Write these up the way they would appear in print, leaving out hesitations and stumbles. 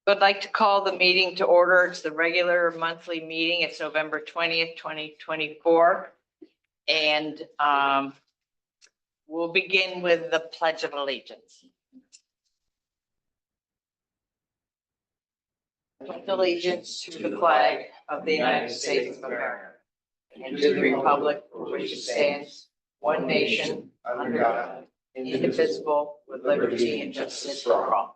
I'd like to call the meeting to order. It's the regular monthly meeting. It's November 20th, 2024. And we'll begin with the Pledge of Allegiance. Pledge allegiance to the flag of the United States of America and to the republic for which it stands, one nation, under God, indivisible, with liberty and justice for all.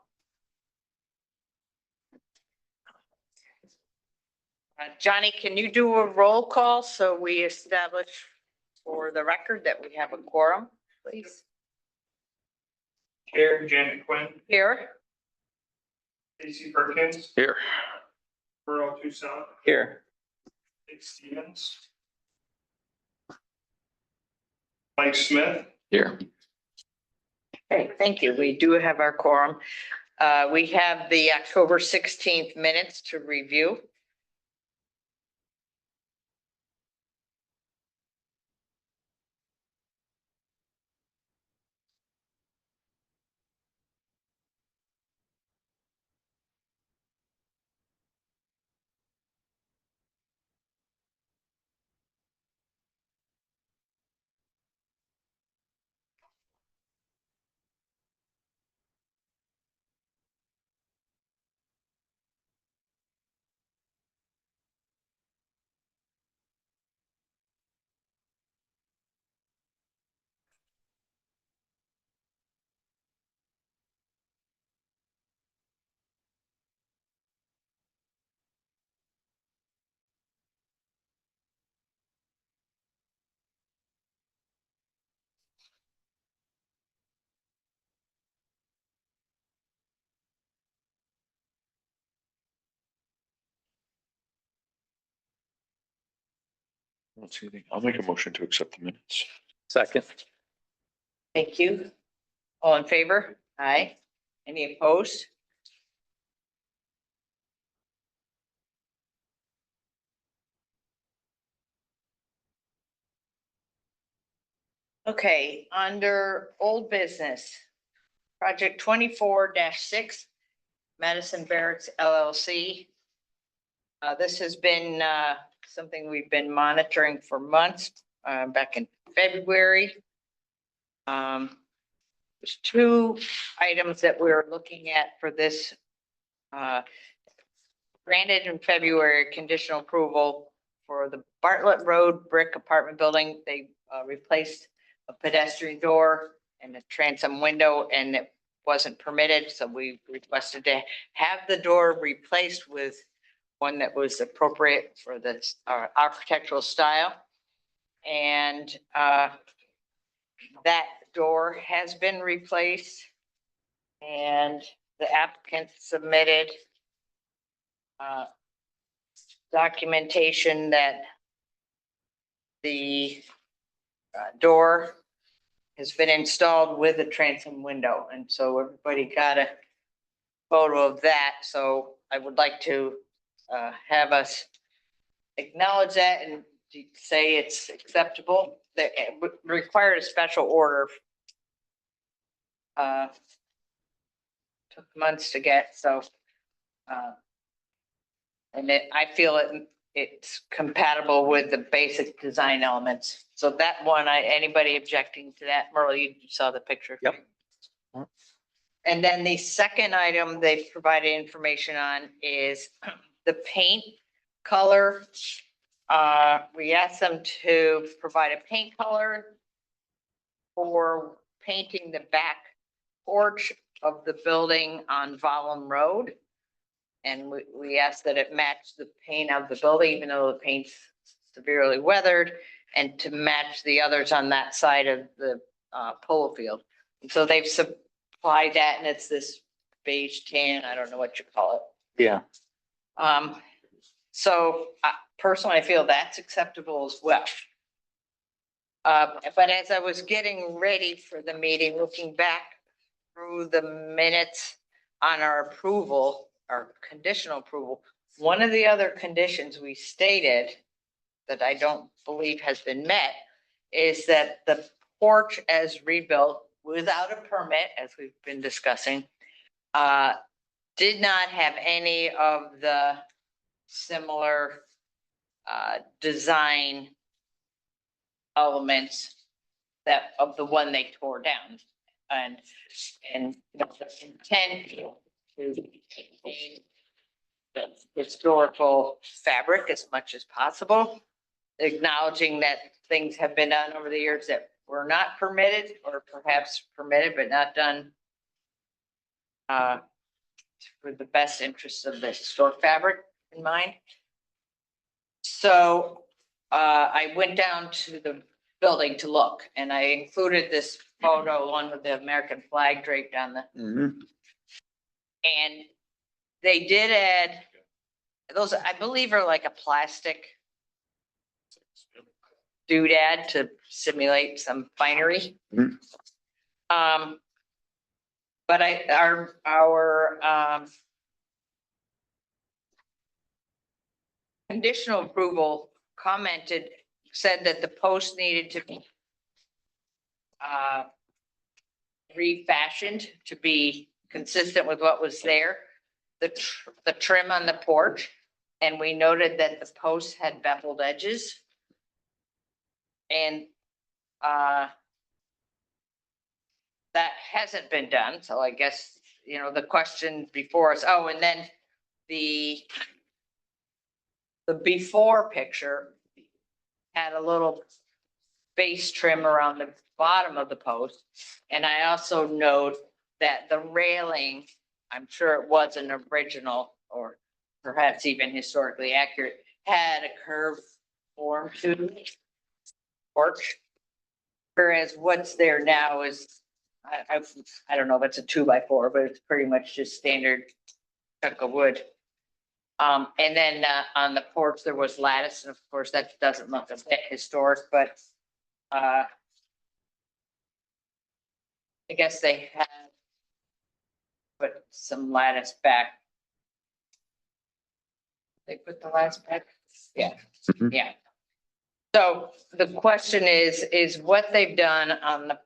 Johnny, can you do a roll call so we establish for the record that we have a quorum, please? Chair Janet Quinn, Here. Casey Perkins, Here. Earl Toussaint, Here. Dick Stevens, Mike Smith, Here. Okay, thank you. We do have our quorum. We have the October 16th minutes to review. I don't see anything. I'll make a motion to accept the minutes. Second. Thank you. All in favor? Aye. Any opposed? Okay, under old business, project 24-6, Madison Barracks LLC. This has been something we've been monitoring for months, back in February. There's two items that we're looking at for this. Granted in February, conditional approval for the Bartlett Road brick apartment building. They replaced a pedestrian door and a transom window, and it wasn't permitted. So we requested to have the door replaced with one that was appropriate for this architectural style. And that door has been replaced, and the applicant submitted documentation that the door has been installed with a transom window. And so everybody got a photo of that. So I would like to have us acknowledge that and say it's acceptable. That it required a special order. Took months to get, so and I feel it's compatible with the basic design elements. So that one, anybody objecting to that? Merle, you saw the picture. Yep. And then the second item they provided information on is the paint color. We asked them to provide a paint color for painting the back porch of the building on Vollum Road. And we asked that it match the paint of the building, even though the paint's severely weathered, and to match the others on that side of the polo field. And so they've supplied that, and it's this beige tan, I don't know what you call it. Yeah. So personally, I feel that's acceptable as well. But as I was getting ready for the meeting, looking back through the minutes on our approval, our conditional approval, one of the other conditions we stated that I don't believe has been met is that the porch as rebuilt without a permit, as we've been discussing, did not have any of the similar design elements that of the one they tore down. And the intent to maintain the historical fabric as much as possible, acknowledging that things have been done over the years that were not permitted, or perhaps permitted but not done for the best interests of the historic fabric in mind. So I went down to the building to look, and I included this photo, one with the American flag draped on the, Mhm. and they did add, those, I believe, are like a plastic doodad to simulate some finery. Mhm. But our conditional approval commented, said that the post needed to be refashioned to be consistent with what was there. The trim on the porch, and we noted that the posts had beveled edges. And that hasn't been done, so I guess, you know, the question before us, oh, and then the before picture had a little base trim around the bottom of the post. And I also note that the railing, I'm sure it was an original or perhaps even historically accurate, had a curved form to the porch. Whereas what's there now is, I don't know if it's a 2x4, but it's pretty much just standard chunk of wood. And then on the porch, there was lattice, and of course, that doesn't look a bit historic, but I guess they had put some lattice back. They put the lattice back? Yeah, Mhm. yeah. So the question is what they've done on the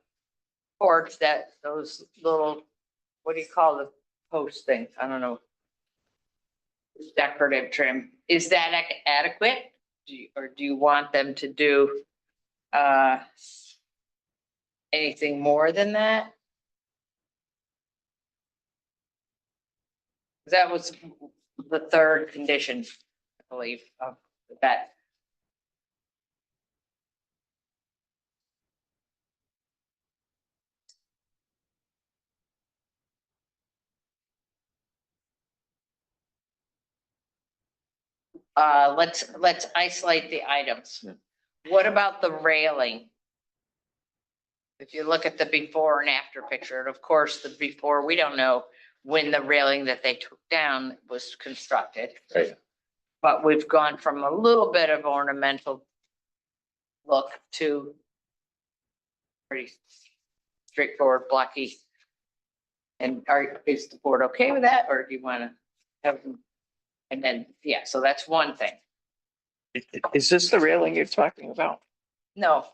porch, that those little, what do you call the post things? I don't know. Decorative trim, is that adequate? Or do you want them to do anything more than that? That was the third condition, I believe, of that. Let's isolate the items. Yeah. What about the railing? If you look at the before and after picture, and of course, the before, we don't know when the railing that they took down was constructed. Right. But we've gone from a little bit of ornamental look to pretty straightforward blocky. And is the board okay with that, or do you want to have them? And then, yeah, so that's one thing. Is this the railing you're talking about? No,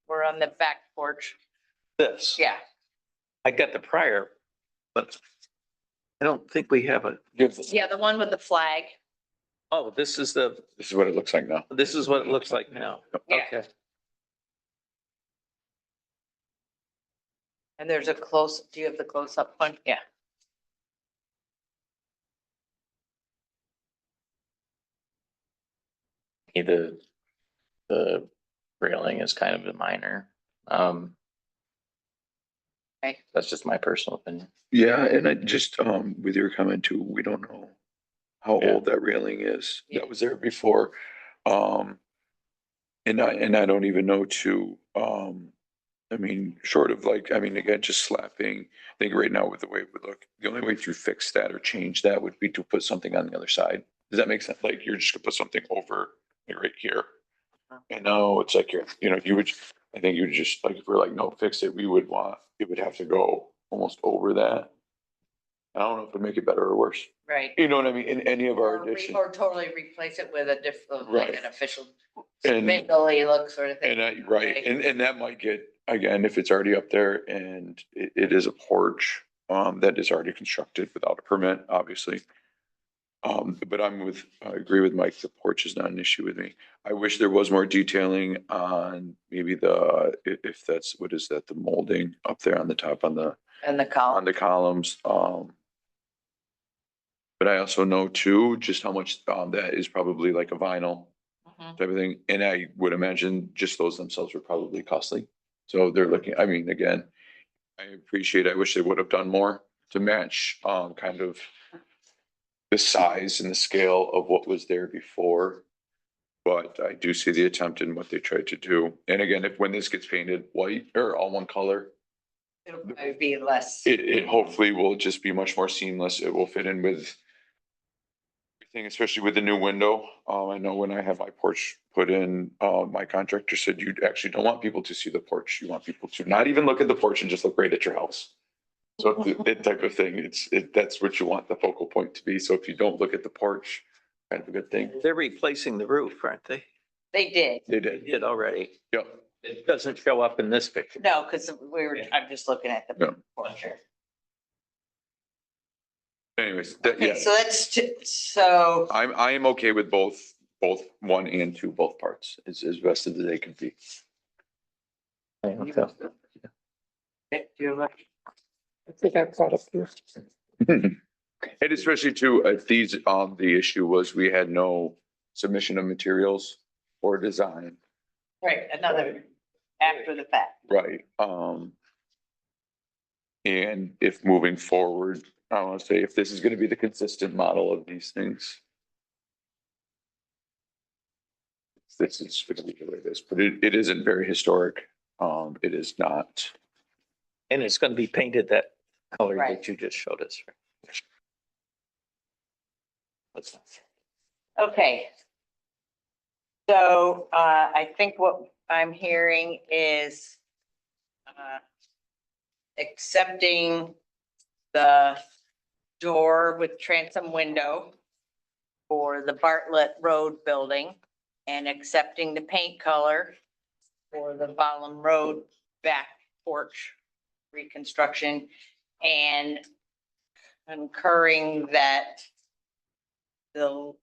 we're on the back porch. This? Yeah, I got the prior, but I don't think we have a, yeah, the one with the flag. oh, this is This is what it looks like now. this is what it looks like now. Yeah. Okay. And there's a close, do you have the close up one? Yeah. The railing is kind of a minor. Okay. That's just my personal opinion. Yeah, and I just, with your comment too, we don't know how Yeah. old that railing is. Yeah. That was there before. And I don't even know to, I mean, short of like, I mean, again, just slapping, I think right now with the way it would look, the only way to fix that or change that would be to put something on the other side. Does that make sense? Like, you're just gonna put something over, like, right here. And now it's like, you know, you would, I think you would just, like, if we're like, no, fix it, we would want, it would have to go almost over that. I don't know if it would make it better or worse. Right. You know what I mean? In any of our Or additions. or totally replace it with a different, like Right. an official And- spindly look sort of thing. Right, and that might get, again, if it's already up there and it is a porch, that is already constructed without a permit, obviously. But I agree with Mike, the porch is not an issue with me. I wish there was more detailing on maybe if that's, what is that, the molding up there on the top And the on column. the columns. But I also know too, just how much, that is probably like a vinyl Mhm. type of thing. And I would imagine just those themselves were probably costly. So they're looking, I mean, again, I wish they would have done more to match, kind of the size and the scale of what was there before. But I do see the attempt in what they tried to do. And again, when this gets painted white or all one color, It'll probably be less. it hopefully will just be much more seamless. It will fit in with everything, especially with the new window. I know when I had my porch put in, my contractor said you actually don't want people to see the porch. You want people to not even look at the porch and just look right at your house. So that type of thing, that's what you want the focal point to be. So if you don't look at the porch, kind of a good thing. They're replacing the roof, aren't they? They did. They They did. did already. Yep. It doesn't show up in this picture. No, because I'm just looking at Yeah. the portrait. Anyways, Okay, yeah, so so, I am okay with both 1 and 2, both parts as best as they can be. Okay. do you have a- I think I caught up here. And especially too, the issue was we had no submission of materials or design, right, another after the fact. right? And if moving forward, I want to say if this is going to be the consistent model of these things, this is going to be the way it is, but it isn't very historic. It is not. And it's going to be painted that color Right. that you just showed us. What's Okay. So, I think what I'm hearing is, accepting the door with transom window for the Bartlett Road building and accepting the paint color for the Ballum Road back porch reconstruction and concurring that the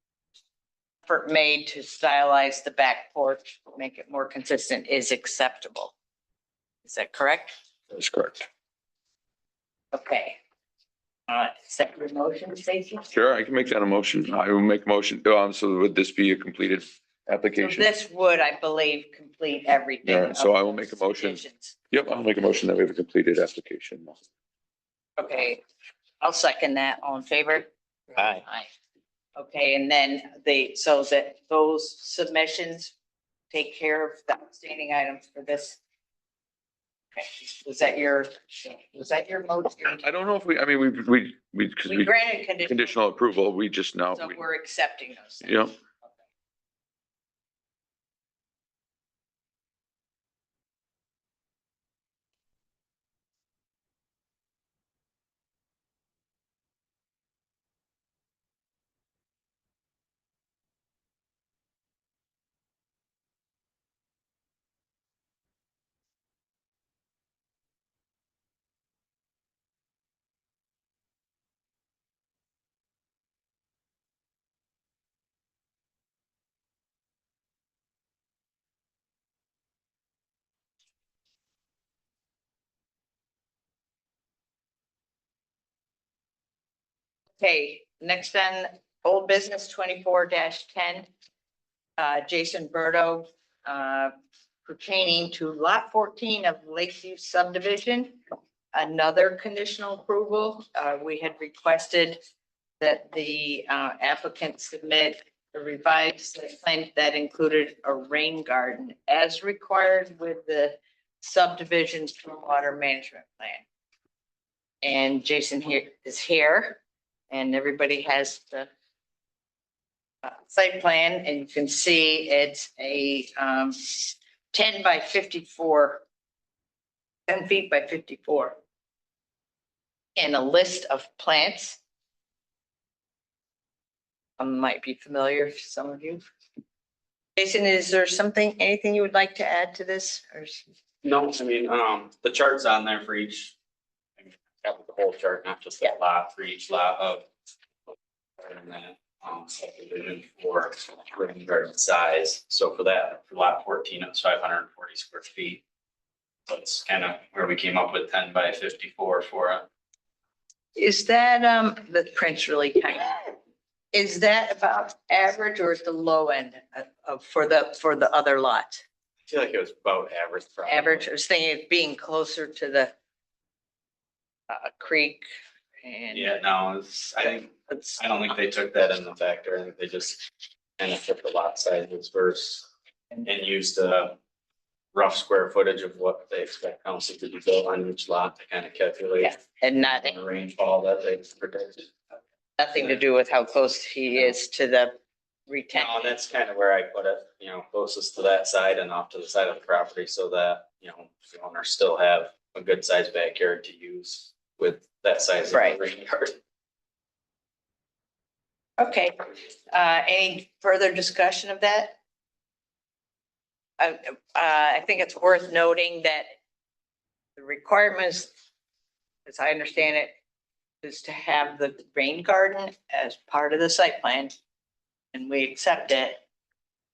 effort made to stylize the back porch, make it more consistent, is acceptable. Is that correct? That's correct. Okay. Separate motion, Stacy? Sure, I can make that a motion. I will make a motion. So would this be a completed So application? this would, I believe, complete everything. Yeah, so of I will make a those motion. conditions. Yep, I'll make a motion that we have a completed application. Okay, I'll second that. All in favor? Aye. Aye. Okay, and then so that those submissions take care of the outstanding items for this. Okay, was that your motion? I don't know if I mean, because We we granted conditional approval, we just now, so we're accepting those. things. yeah. Okay, next on old business 24-10. Jason Berto, pertaining to lot 14 of Lakeview subdivision. Another conditional approval. We had requested that the applicant submit a revised site plan that included a rain garden as required with the subdivision stormwater management plan. And Jason is here, and everybody has the site plan, and you can see it's a 10 by 54, 10 feet by 54. And a list of plants. Might be familiar to some of you. Jason, is there anything you would like to add to this? Or No, I mean, the chart's on there for each applicable the whole chart, not just that lot for each lot of. And then, subdivision for rain garden size. So for that, for lot 14, it was 540 square feet. So it's kind of where we came up with 10 by 54 for it. Is that, the print's really tiny. Is that about average or is the low end for the other lot? I feel like it was about average. probably. Average, I was thinking of being closer to the creek and. Yeah, no, it's, It's, I don't think they took that in the factor. I think they just kind of took the lot sizes first and used a rough square footage of what they expect houses to be built on each lot to kind of calculate. yeah, and not, The rainfall that they predicted. nothing to do with how close he is to the No, retention. and that's kind of where I put it, closest to that side and off to the side of the property so that, the owners still have a good sized backyard to use with that size of Right. rain yard. Okay, any further discussion of that? I think it's worth noting that the requirements, as I understand it, is to have the rain garden as part of the site plan. And we accept it,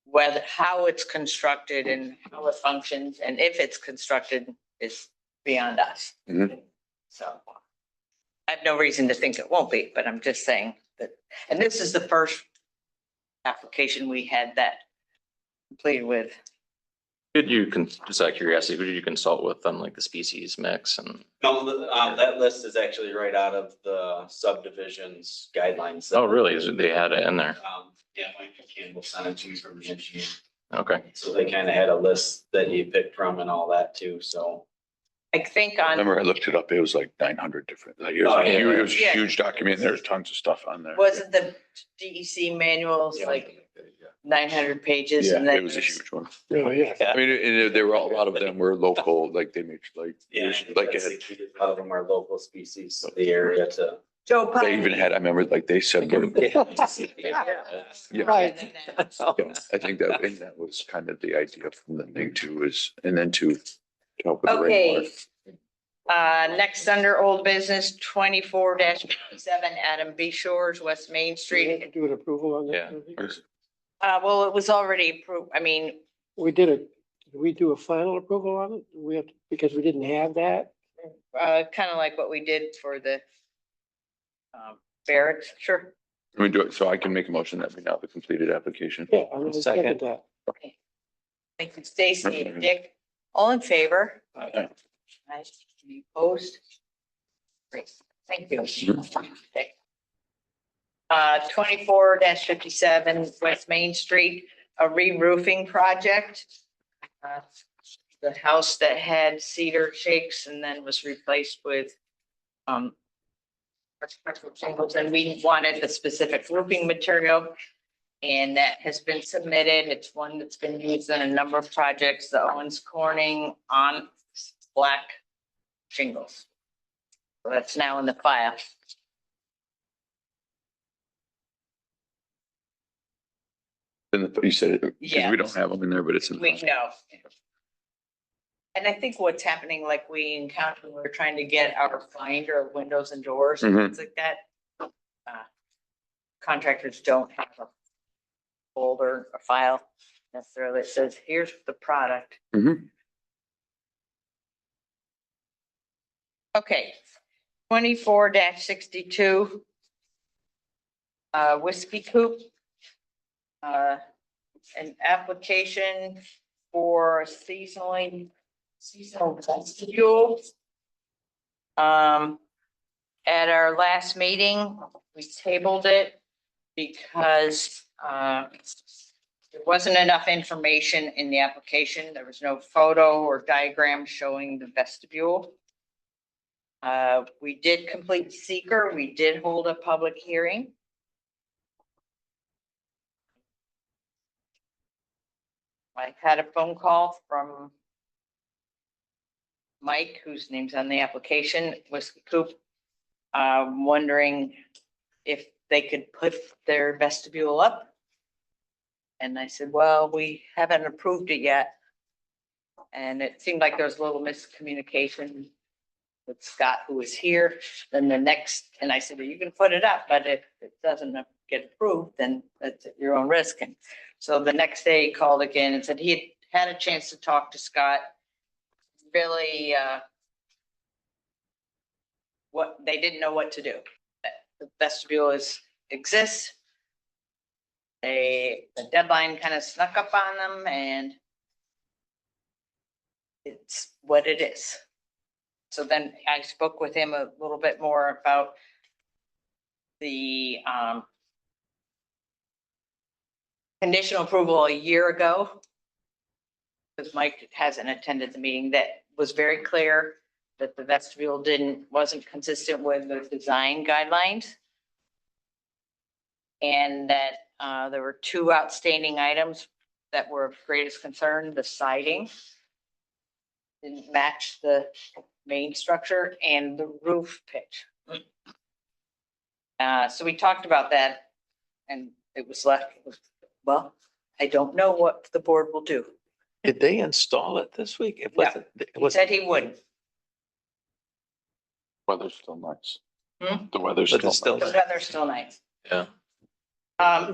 whether, how it's constructed and how it functions, and if it's constructed is beyond us. Mhm. So I have no reason to think it won't be, but I'm just saying that, and this is the first application we had that completed with. Did you, just out of curiosity, who did you consult with on like the species mix and, No, that list is actually right out of the subdivisions guidelines. oh, really? They had it in there? Yeah, Mike Campbell sent it to me from the engineer. Okay. So they kind of had a list that he picked from and all that too, so. I think I on, remember I looked it up, it was like 900 different, like, Oh, yeah. it was a Yeah. huge document, there's tons of stuff on there. wasn't the DEC manuals like 900 pages Yeah, and then. it was a huge one. Oh, yeah. I mean, and there were, a lot of them were local, like they made, like, Yeah, like, that's it. A lot of them are local species of the area to. Joe they even Pine. had, I remember, like, they said, yeah. Right. Yeah, I think that was kind of the idea from the thing too, is, and then to help with the rainwater. Okay. Next under old business, 24-57 Adam B. Shores, West Main Do we have Street. to do an approval on Yeah. that? Well, it was already approved. I mean, We did we do a final approval on it? We have, because we didn't have that? kind of like what we did for the barracks. Sure. Let me do it, so I can make a motion that we now have a completed application. Yeah, I'm gonna second Second. that. Thank you, Stacy and Dick. All in favor? Aye. Aye. Any opposed? Great, thank you. Okay. 24-57 West Main Street, a re-roofing project. The house that had cedar shakes and then was replaced with architectural shingles, and we wanted the specific roofing material. And that has been submitted. It's one that's been used in a number of projects, the Owens Corning on black shingles. So that's now in the file. And you said it, because Yeah. we don't have them in there, but it's in. We know. And I think what's happening, like we encountered, when we're trying to get our finder of windows and doors and Mhm. things like that. Contractors don't have a folder, a file necessarily that says, here's the product. Mhm. Okay, 24-62. Whiskey Coop. An application for seasonal vestibule. At our last meeting, we tabled it because there wasn't enough information in the application. There was no photo or diagram showing the vestibule. We did complete seeker. We did hold a public hearing. I had a phone call from Mike, whose name's on the application, Whiskey Coop, wondering if they could put their vestibule up. And I said, well, we haven't approved it yet. And it seemed like there was a little miscommunication with Scott, who was here. Then the next, and I said, you can put it up, but if it doesn't get approved, then that's at your own risk. And so the next day he called again and said he had a chance to talk to Scott. Really, what, they didn't know what to do. The vestibule exists. The deadline kind of snuck up on them and it's what it is. So then I spoke with him a little bit more about the conditional approval a year ago. Because Mike hasn't attended the meeting, that was very clear that the vestibule wasn't consistent with the design guidelines. And that there were two outstanding items that were of greatest concern, the siding didn't match the main structure and the roof pitch. So we talked about that and it was left, well, I don't know what the board will do. Did they install it this week? It Yeah. wasn't, it He was, said he wouldn't. Weather's still nice. Hmm? The weather's But it's still still- nice. The weather's still nice. Yeah.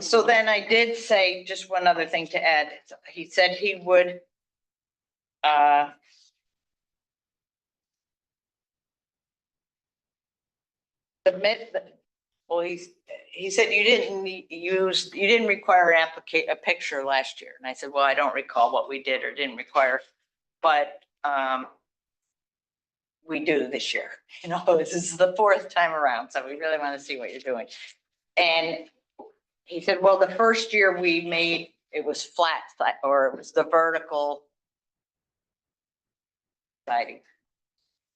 So then I did say, just one other thing to add, he said he would submit, well, he said you didn't require a picture last year. And I said, well, I don't recall what we did or didn't require, but we do this year. You know, this is the fourth time around, so we really want to see what you're doing. And he said, well, the first year we made, it was flat, or it was the vertical siding.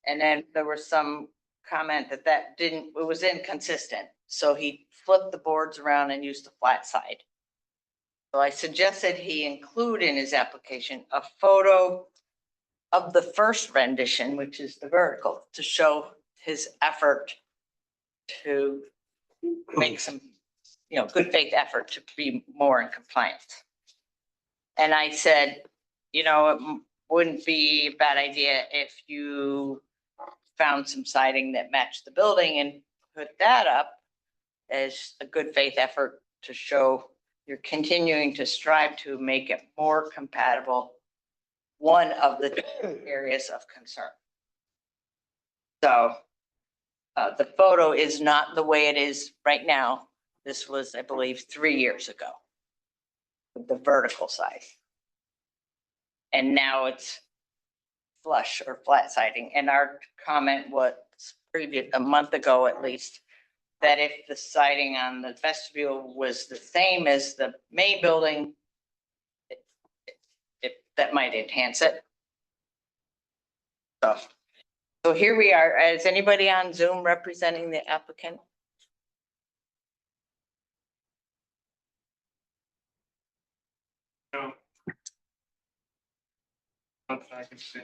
And then there was some comment that it was inconsistent. So he flipped the boards around and used the flat side. So I suggested he include in his application a photo of the first rendition, which is the vertical, to show his effort to make some, good faith effort to be more in compliance. And I said, it wouldn't be a bad idea if you found some siding that matched the building and put that up as a good faith effort to show you're continuing to strive to make it more compatible, one of the areas of concern. So the photo is not the way it is right now. This was, I believe, 3 years ago, with the vertical side. And now it's flush or flat siding. And our comment was previous, a month ago at least, that if the siding on the vestibule was the same as the main building, that might enhance it. So here we are. Is anybody on Zoom representing the applicant? No. Not that I can see.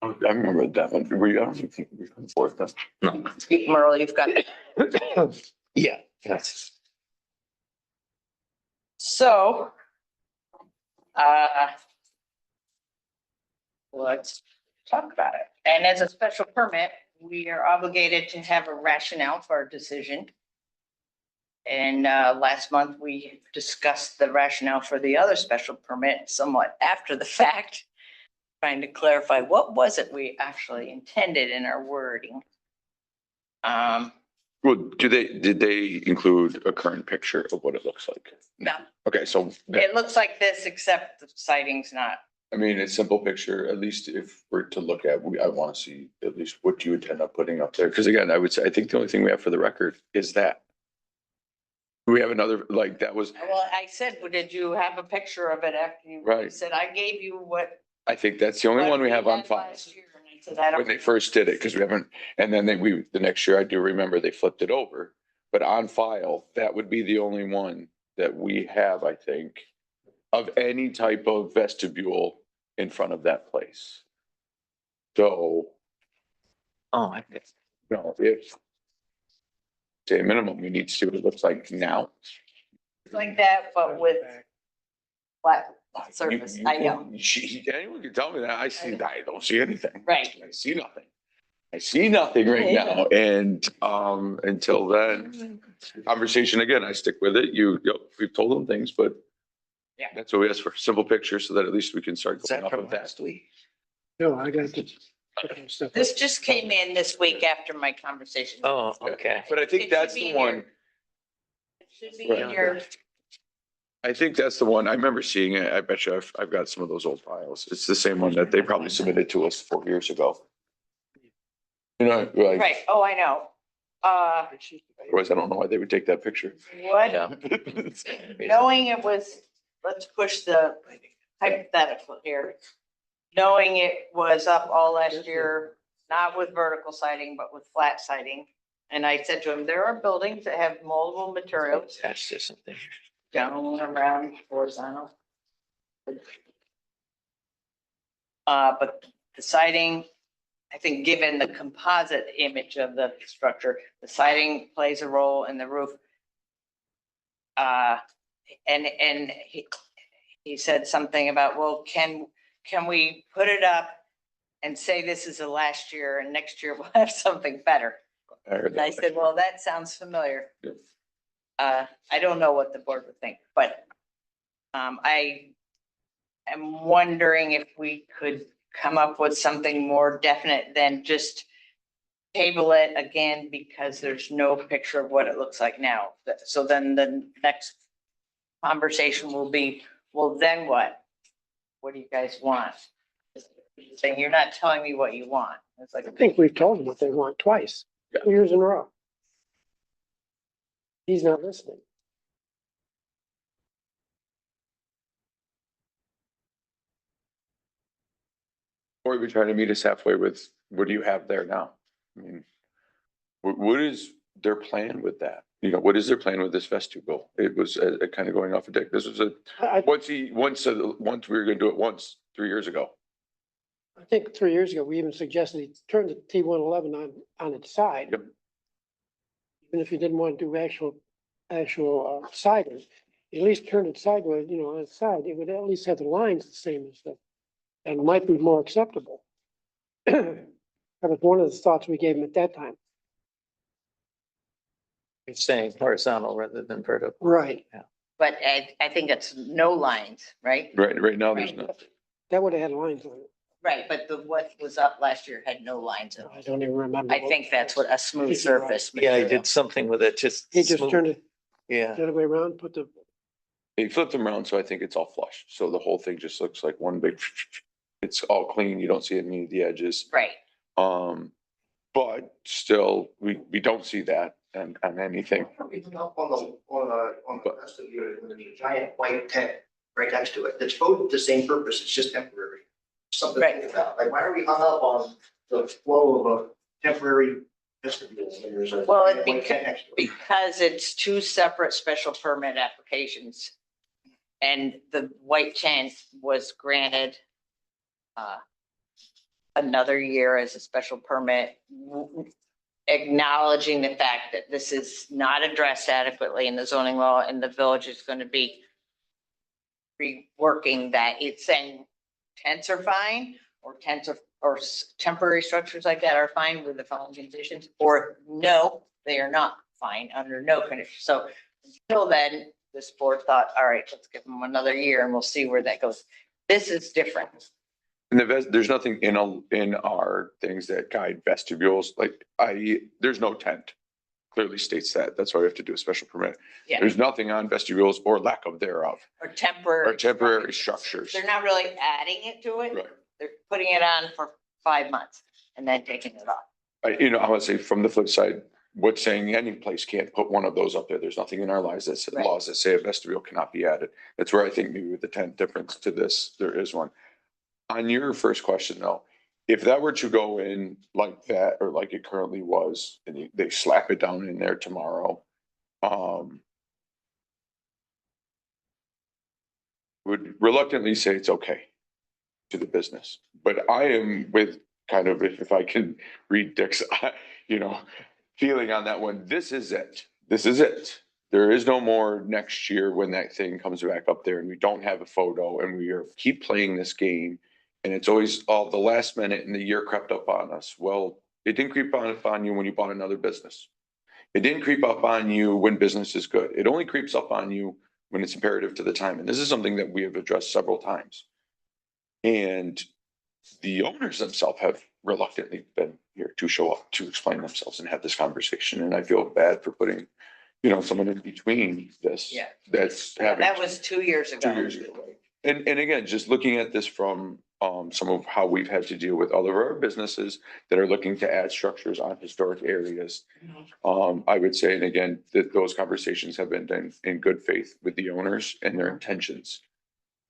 I remember that one. I don't think we can afford that. No. Merle, you've got. yeah, that's, So, let's talk about it. And as a special permit, we are obligated to have a rationale for our decision. And last month, we discussed the rationale for the other special permit somewhat after the fact, trying to clarify what was it we actually intended in our wording. Well, did they include a current picture of what it looks like? No, Okay, so it looks like this, except the siding's not. I mean, a simple picture, at least if we're to look at, I want to see at least what you intend on putting up there. Because again, I would say, I think the only thing we have for the record is that. We have another, like, that was, Well, I said, well, did you have a picture of it after you? Right. You said, I gave you what. I think that's the only what one we have on had file. last year." And I said, I don't. When they first did it, because we haven't, and then the next year, I do remember they flipped it over. But on file, that would be the only one that we have, I think, of any type of vestibule in front of that place. So, oh, I, if say a minimum, we need to see what it looks like now. Like that, but with flat, surface, I know. Anyone can tell me that. I don't see anything. Right. I see nothing. I see nothing right now. And, until then, conversation again, I stick with it. We've told them things, but Yeah. that's what we ask for, simple pictures so that at least we can start Is going that up from with that. last week? No, I got to. stuff. This just came in this week after my conversation. Oh, okay. But I It think should that's be the in one. your- It should be in your, I think that's the one. I remember seeing it. I bet you I've got some of those old files. It's the same one that they probably submitted to us 4 years ago. You know, like, right, oh, I know. otherwise I don't know why they would take that picture. What, Yeah. knowing it was, let's push the hypothetical here. Knowing it was up all last year, not with vertical siding, but with flat siding. And I said to him, there are buildings that have multiple materials Attached to something. down around horizontal. But the siding, I think, given the composite image of the structure, the siding plays a role in the roof. And he said something about, well, can we put it up and say this is the last year and next year we'll have something better? I heard And I that. said, well, that sounds familiar. Yep. I don't know what the board would think, but I am wondering if we could come up with something more definite than just table it again because there's no picture of what it looks like now. So then the next conversation will be, well, then what? What do you guys want? Saying, you're not telling me what you want. It's like, I think we've told them what they want twice, 2 years in a row. He's not listening. Or we try to meet us halfway with, what do you have there now? I mean, what is their plan with that? You know, what is their plan with this vestibule? It was kind of going off a deck. This was once we were gonna do it once, 3 years ago. I think 3 years ago, we even suggested he turn the T111 on its side. Yep. Even if you didn't want to do actual siding, at least turn it sideways, on its side, it would at least have the lines the same as the, and might be more acceptable. That was one of the thoughts we gave him at that time. It's saying horizontal rather than vertical. Right. but I think it's no lines, right? Right now, there's Right. nothing. That would have had lines on it. Right, but what was up last year had no lines in I it. don't even remember. I think that's what a smooth surface. Yeah, I material. did something with it, just. He just smooth. turned it Yeah, the other way around, put the, They flipped them around, so I think it's all flush. So the whole thing just looks like one big, it's all clean. You don't see any of the edges. Right, But still, we don't see that on anything. Even up on the rest of you, there's a giant white tent right next to it, that's both the same purpose, it's just temporary. Something to think about, like, why are we hung up on the flow of a temporary vestibule when there's a Well, giant white tent next to it? because it's two separate special permit applications. And the white tent was granted another year as a special permit, acknowledging the fact that this is not addressed adequately in the zoning law and the village is going to be reworking that. It's saying tents are fine, or temporary structures like that are fine with the following conditions, or no, they are not fine under no condition. So until then, this board thought, all right, let's give them another year and we'll see where that goes. This is different. And there's nothing in our things that guide vestibules, like there's no tent. Clearly states that. That's why we have to do a special permit. Yeah. There's nothing on vestibules or lack of thereof, Or temporary. or temporary structures. They're not really adding it to it. Right. They're putting it on for 5 months and then taking it off. I would say from the flip side, what's saying any place can't put one of those up there. There's nothing in our laws that Right. say a vestibule cannot be added. That's where I think maybe with the tent difference to this, there is one. On your first question though, if that were to go in like that, or like it currently was, and they slap it down in there tomorrow, would reluctantly say it's okay to the business, but I am with kind of, if I can read Dick's, feeling on that one. This is it. This is it. there is no more next year when that thing comes back up there and we don't have a photo and we keep playing this game. And it's always all the last minute and the year crept up on us. Well, it didn't creep up on you when you bought another business. It didn't creep up on you when business is good. It only creeps up on you when it's imperative to the time. And this is something that we have addressed several times. And the owners themselves have reluctantly been here to show up, to explain themselves and have this conversation. And I feel bad for putting, someone in between this. Yeah. That's Yeah, having that was 2 years ago. 2 years ago. And again, just looking at this from some of how we've had to deal with all of our businesses that are looking to add structures on historic areas. I would say, and again, that those conversations have been done in good faith with the owners and their intentions.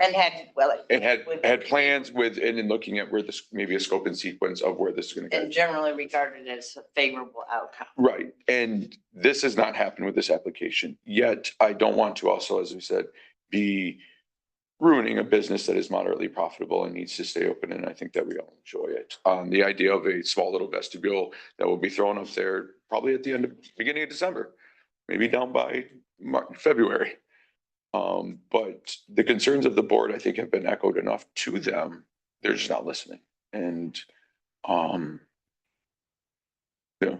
And had, well. And had plans with, and in looking at where this, maybe a scope and sequence of where this is gonna And go. generally regarded as a favorable outcome. Right, and this has not happened with this application, yet I don't want to also, as we said, be ruining a business that is moderately profitable and needs to stay open, and I think that we all enjoy it. The idea of a small little vestibule that will be thrown up there probably at the beginning of December, maybe down by February. But the concerns of the board, I think, have been echoed enough to them. They're just not listening. And,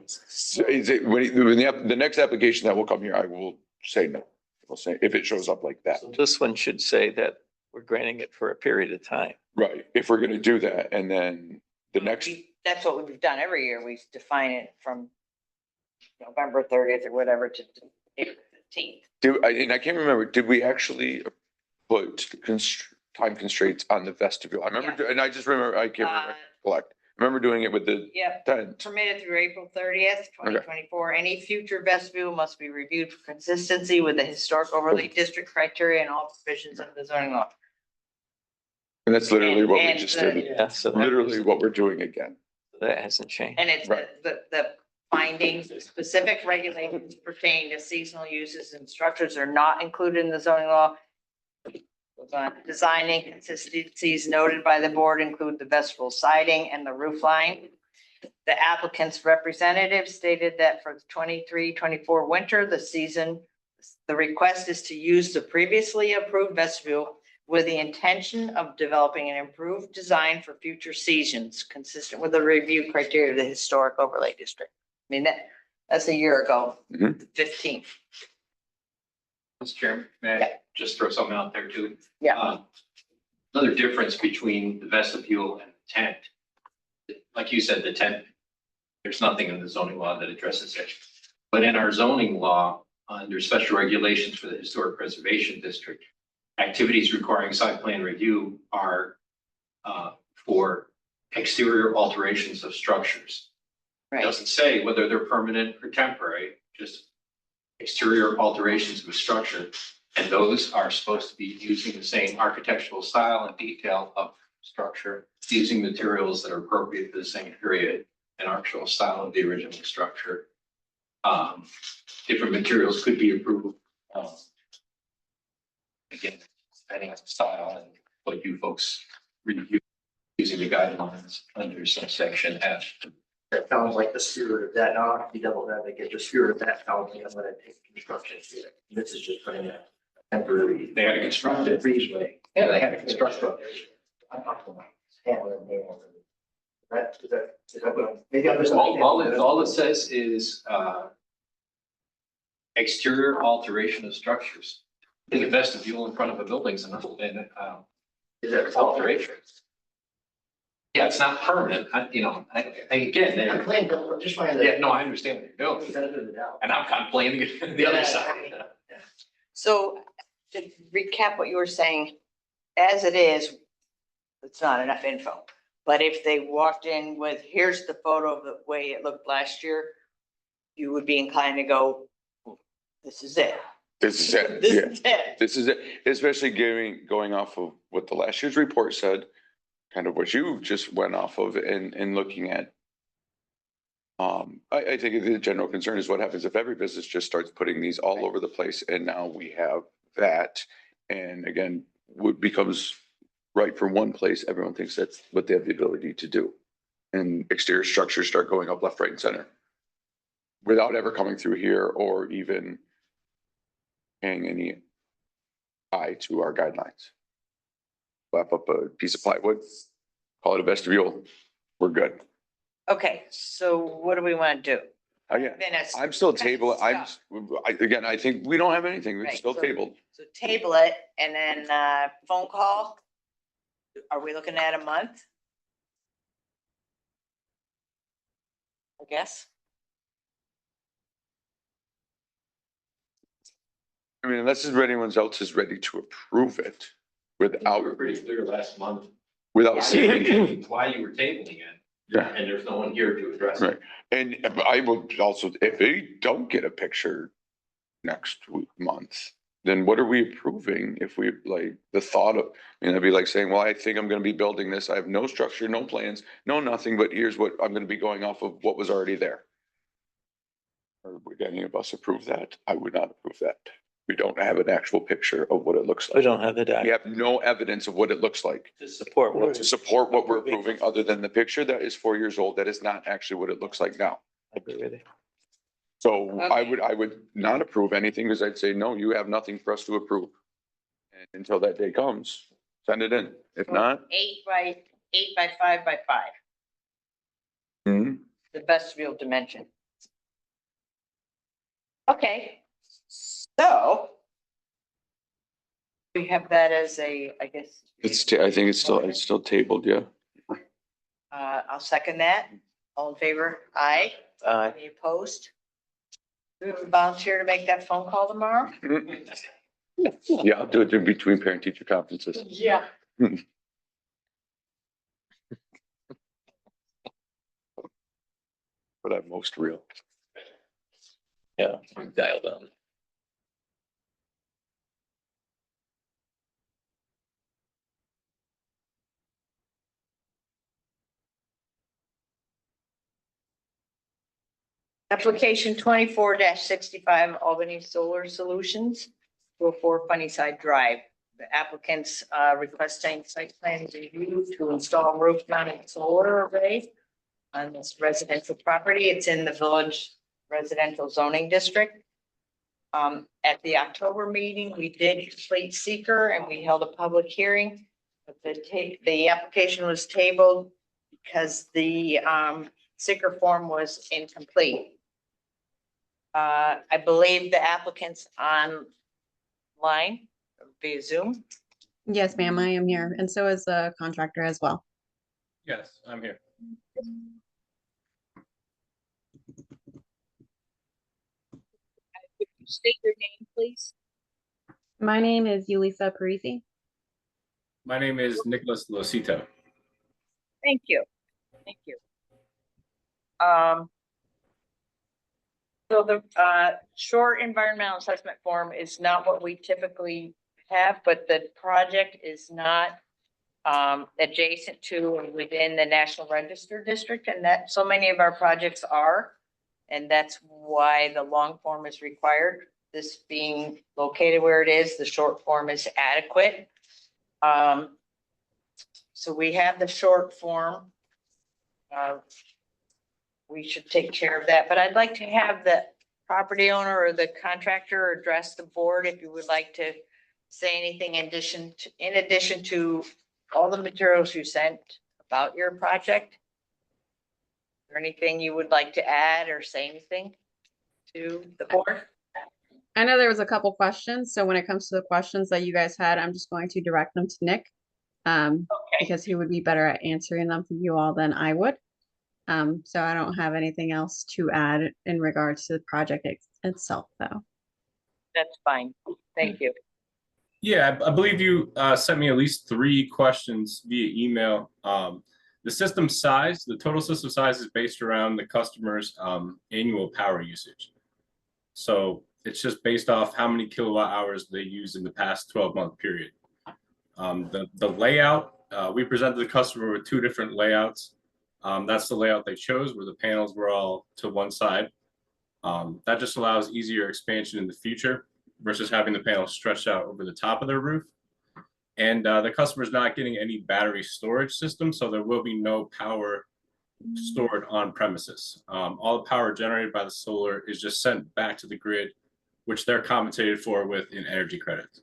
so is it, when the next application that will come here, I will say no. I'll say if it shows up like that. So this one should say that we're granting it for a period of time. Right, if we're gonna do that, and then the next, That's what we've done every year. We define it from November 30th or whatever to April 15th. and I can't remember, did we actually put time constraints on the vestibule? I remember, and I just remember, I can't recollect. I remember doing it with the Yep. tent. Permitted through April 30th, 2024. Any future vestibule must be reviewed for consistency with the historic overlay district criteria and all provisions of the zoning law. And that's literally what we And just the- did. Yeah, so Literally what we're doing again. that hasn't changed. And it's Right. the findings, specific regulations pertaining to seasonal uses and structures are not included in the zoning law. Design inconsistencies noted by the board include the vestibule siding and the roof line. The applicant's representative stated that for the 23-24 winter, the request is to use the previously approved vestibule with the intention of developing an improved design for future seasons, consistent with the review criteria of the historic overlay district. I mean, that's a year ago, Mhm. the 15th. Mr. Chairman, may I just throw something out there too? Yeah. Another difference between the vestibule and the tent. Like you said, the tent, there's nothing in the zoning law that addresses it. But in our zoning law, under special regulations for the historic preservation district, activities requiring site plan review are for exterior alterations of structures. It Right. doesn't say whether they're permanent or temporary, just exterior alterations of a structure. And those are supposed to be using the same architectural style and detail of structure, using materials that are appropriate for the same period and architectural style of the original structure. Different materials could be approved. Again, depending on the style and what you folks review using the guidelines under subsection F. That sounds like the spirit of that, now I'll be double that, like, the spirit of that sounds like I'm gonna take construction to it. This is just putting a temporary. They had to construct it. Breezeway. Yeah, they had to construct it. I'm talking about handling and handling. Is that what, maybe I'm just. All it says is, exterior alteration of structures. In the vestibule in front of a building's and, Is that alteration. Yeah, it's not permanent, again, I'm playing, I'm just trying to. yeah, no, I understand what you're doing, Benefit of the doubt. and I'm kind of playing the other side. So to recap what you were saying, as it is, it's not enough info. But if they walked in with, here's the photo of the way it looked last year, you would be inclined to go, this is it. This is it, This yeah. is it. This is it, especially going off of what the last year's report said, kind of what you just went off of and looking at. I think the general concern is what happens if every business just starts putting these all over the place and now we have that. And again, what becomes right for one place, everyone thinks that's what they have the ability to do. And exterior structures start going up left, right, and center without ever coming through here or even paying any eye to our guidelines. Slap up a piece of plywood, call it a vestibule, we're good. Okay, so what do we want to do? Again, Then it's I'm still kind of table, stuck. again, I think we don't have anything, it's Right, still so- tabled. So table it and then phone call. Are we looking at a month? I guess. I mean, unless anyone else is ready to approve it without, pretty clear last month without Yeah. saying, why you were tabling it, yeah. and there's no one here to address Right. And I will also, if they don't get a picture next month, then what are we approving if we like the thought of, I mean, it'd be like saying, well, I think I'm gonna be building this. I have no structure, no plans, no nothing, but here's what I'm gonna be going off of what was already there. Or would any of us approve that? I would not approve that. We don't have an actual picture of what it looks We like. don't have the We have no evidence of what it looks like to support what. to support what we're approving, other than the picture that is 4 years old. That is not actually what it looks like now. I agree with you. So Okay. I would not approve anything because I'd say, no, you have nothing for us to approve. And until that day comes, send it in. If not, 8 by 5 by 5, hmm, the vestibule dimension. Okay, so. We have that as a, I guess. I think it's still tabled, yeah. I'll second that. All in favor? Aye. Uh, Any opposed? Do we have a volunteer to make that phone call tomorrow? Yeah, I'll do it in between parent teacher conferences. Yeah. But I'm most real. yeah, dial down. Application 24-65 Albany Solar Solutions for Sunnyside Drive. The applicants requesting site plan review to install roof mounted solar array on this residential property. It's in the village residential zoning district. At the October meeting, we did complete seeker and we held a public hearing. But the application was tabled because the seeker form was incomplete. I believe the applicant's online via Zoom. Yes, ma'am, I am here, and so is the contractor as well. Yes, I'm here. State your name, please. My name is Yulisa Parisi. My name is Nicholas Losito. Thank you. Thank you. So the short environmental assessment form is not what we typically have, but the project is not adjacent to or within the National Register District, and that so many of our projects are. And that's why the long form is required. This being located where it is, the short form is adequate. So we have the short form. We should take care of that, but I'd like to have the property owner or the contractor address the board if you would like to say anything in addition to all the materials you sent about your project. Is there anything you would like to add or say anything to the board? I know there was a couple questions, so when it comes to the questions that you guys had, I'm just going to direct them to Nick. Okay, Because he would be better at answering them for you all than I would. So I don't have anything else to add in regards to the project itself, though. that's fine. Thank you. Yeah, I believe you sent me at least 3 questions via email. The system size, the total system size is based around the customer's annual power usage. So it's just based off how many kilowatt hours they use in the past 12-month period. The layout, we presented the customer with 2 different layouts. That's the layout they chose, where the panels were all to one side. That just allows easier expansion in the future versus having the panels stretched out over the top of their roof. And the customer's not getting any battery storage system, so there will be no power stored on premises. All the power generated by the solar is just sent back to the grid which they're compensated for with in energy credits.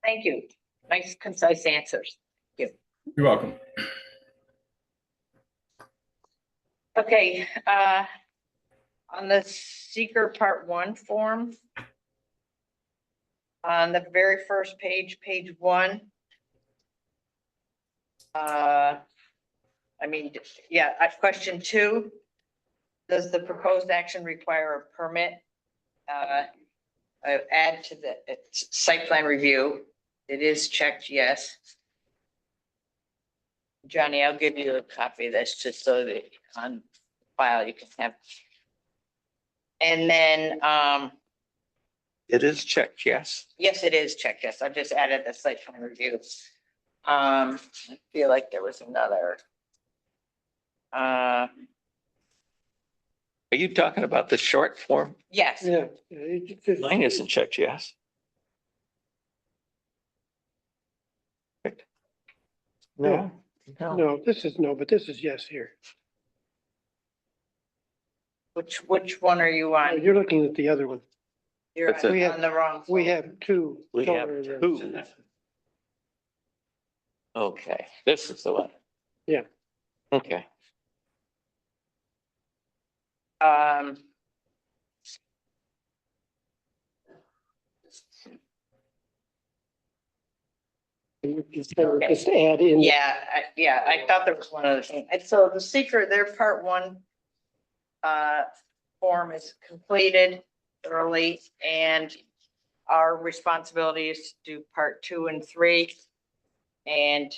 Thank you. Nice concise answers. You're welcome. Okay, on the seeker part 1 form, on the very first page, page 1. Question 2. Does the proposed action require a permit? Add to the site plan review. It is checked, yes. Johnny, I'll give you a copy of this just so that on file you can have. And then, It is checked, yes. yes, it is checked, yes. I've just added the site plan review. I feel like there was another. Are you talking about the short form? Yes, Yeah. Mine isn't checked, yes. No, no. No, this is no, but this is yes here. which one are you Oh, on? you're looking at the other one. You're That's it. on the wrong. We folder. have two. We have solar arrays. two. Okay, this is the one. Yeah. Okay. Um. You just add in. I thought there was one other thing. And so the seeker, their part 1 form is completed early, and our responsibility is to do part 2 and 3. And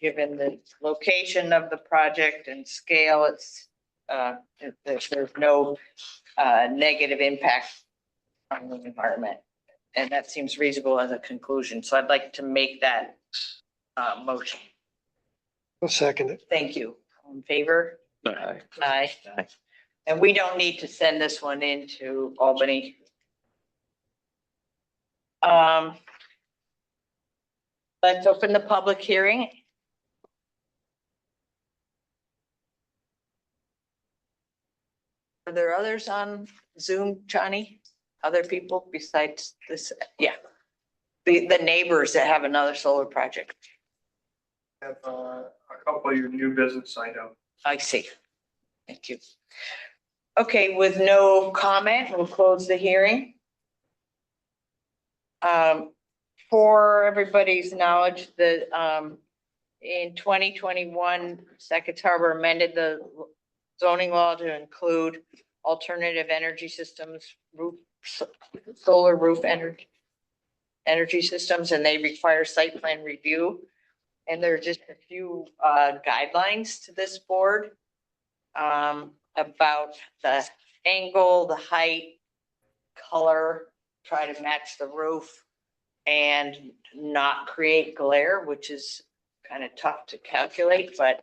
given the location of the project and scale, it's there's no negative impact on the environment. And that seems reasonable as a conclusion. So I'd like to make that motion. I'll second it. Thank you. All in favor? Aye. Aye. Aye. And we don't need to send this one into Albany. Let's open the public hearing. Are there others on Zoom, Johnny? Other people besides this? Yeah. The neighbors that have another solar project. Have a couple of your new business items. I see. Thank you. Okay, with no comment, we'll close the hearing. For everybody's knowledge, in 2021, Sackets Harbor amended the zoning law to include alternative energy systems, solar roof energy systems, and they require site plan review. And there are just a few guidelines to this board about the angle, the height, color, try to match the roof and not create glare, which is kind of tough to calculate, but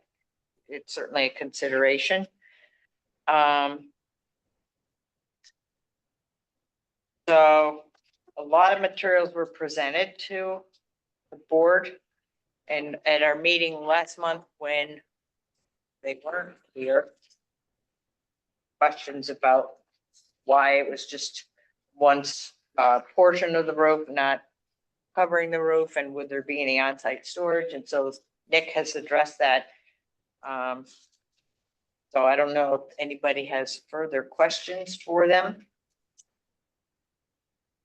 it's certainly a consideration. So a lot of materials were presented to the board, and at our meeting last month when they weren't here, questions about why it was just one portion of the roof, not covering the roof, and would there be any on-site storage? And so Nick has addressed that. So I don't know if anybody has further questions for them.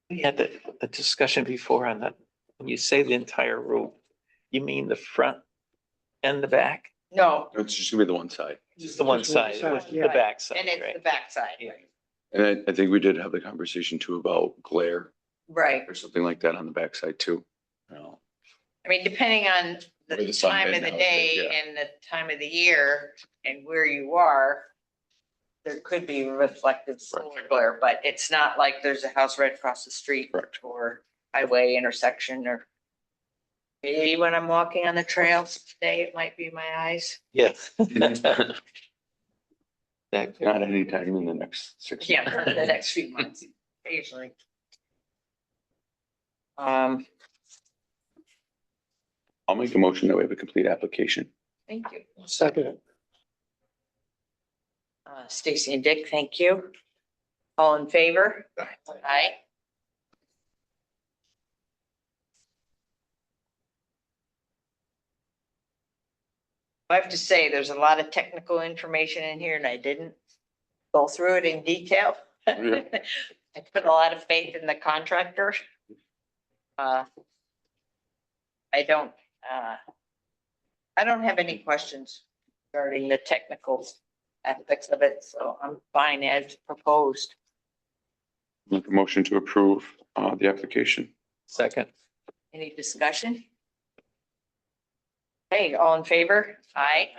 We had the discussion before on that. When you say the entire roof, you mean the front and the back? No, It's just gonna be the one side. Just the one Just one side, side, with the yeah. back side, and it's the right? backside. Yeah. And I think we did have the conversation too about glare Right. or something like that on the backside too. No. I mean, depending on Where the the sun time hit of the now, day yeah. and the time of the year and where you are, there could be reflective solar glare, but it's not like there's a house right across the street Correct. or highway intersection, or maybe when I'm walking on the trails today, it might be my eyes. Yes. That- Not anytime in the next 6 Yeah, months. for the next few months, occasionally. Thank I'll make a motion that we have a complete application. you. Second it. Stacy and Dick, thank you. All in favor? Aye. I have to say, there's a lot of technical information in here and I didn't go through it in detail. Yeah. I put a lot of faith in the contractor. I don't, I don't have any questions regarding the technical aspects of it, so I'm fine as proposed. Make a motion to approve, the application. Second. Any discussion? Hey, all in favor? Aye.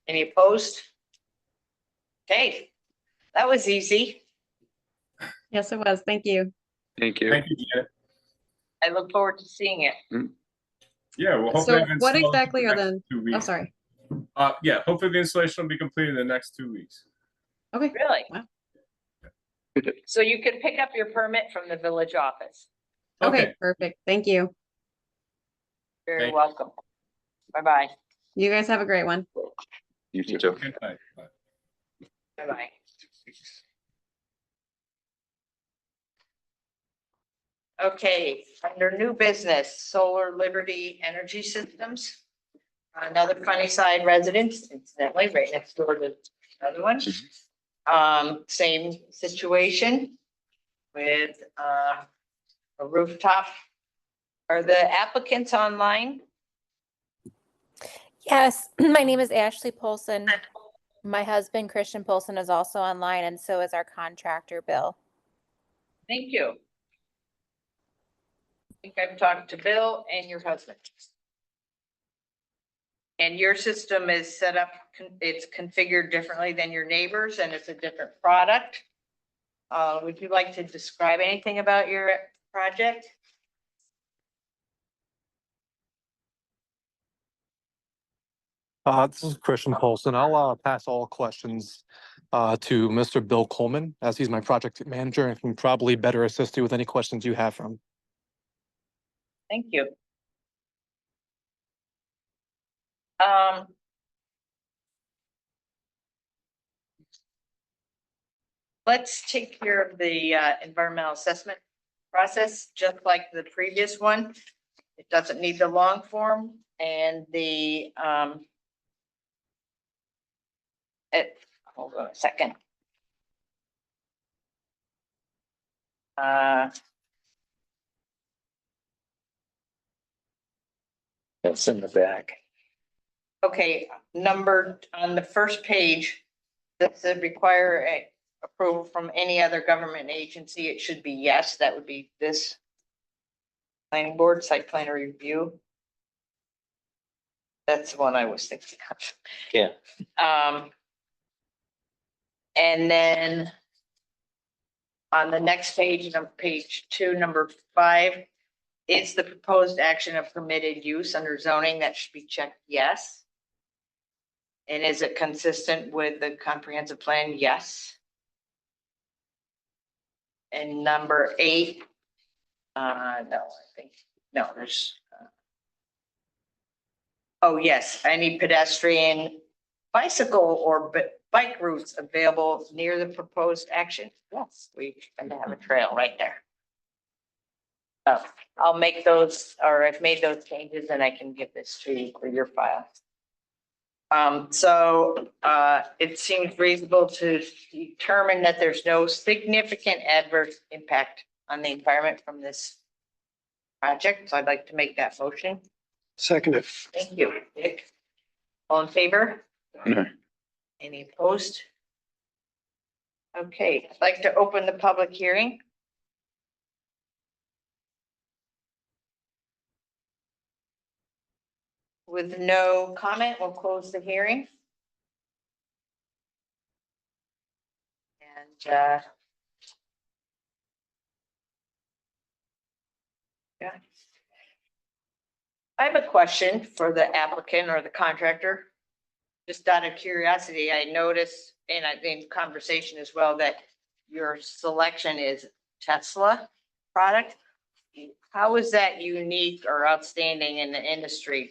Any opposed? Okay, that was easy. Yes, it was. Thank you. Thank you. Thank you, Janet. I look forward to seeing it. Yeah, well, So hopefully. have what installed exactly in are next the, 2 oh, weeks. sorry. Yeah, hopefully the installation will be completed in the next 2 weeks. Okay. Really? Wow. So you can pick up your permit from the village office. Okay, perfect. Thank you. Very Thank- welcome. Bye-bye. You guys have a great one. You You too. too. Good night. Bye. Bye-bye. Okay, under new business, Solar Liberty Energy Systems. Another Funny Side residence, incidentally, right next door to the other one. Same situation with a rooftop. Are the applicants online? Yes, my name is Ashley Polson. My husband, Christian Polson, is also online, and so is our contractor, Bill. Thank you. I think I've talked to Bill and your husband. And your system is set up, it's configured differently than your neighbors and it's a different product. Would you like to describe anything about your project? This is Christian Polson. I'll pass all questions to Mr. Bill Coleman, as he's my project manager and can probably better assist you with any questions you have from. Thank you. Let's take care of the environmental assessment process, just like the previous one. It doesn't need the long form and the hold on a second. That's in the back. Okay, numbered on the first page, that said require a approval from any other government agency, it should be yes, that would be this. Planning board, site plan review. That's the one I was thinking of. Yeah. And then on the next page, on page 2, number 5, is the proposed action of permitted use under zoning, that should be checked yes. And is it consistent with the comprehensive plan? Yes. And number 8, no, I think, no, there's. Oh, yes, any pedestrian, bicycle or bike routes available near the proposed action? Yes, we have a trail right there. I'll make those, or I've made those changes and I can give this to you for your file. It seems reasonable to determine that there's no significant adverse impact on the environment from this project. So I'd like to make that motion. Second it. Thank you, Dick. All in favor? No. Any opposed? Okay, I'd like to open the public hearing. With no comment, we'll close the hearing. And, yeah. I have a question for the applicant or the contractor. Just out of curiosity, I noticed, and I think conversation as well, that your selection is Tesla product. How is that unique or outstanding in the industry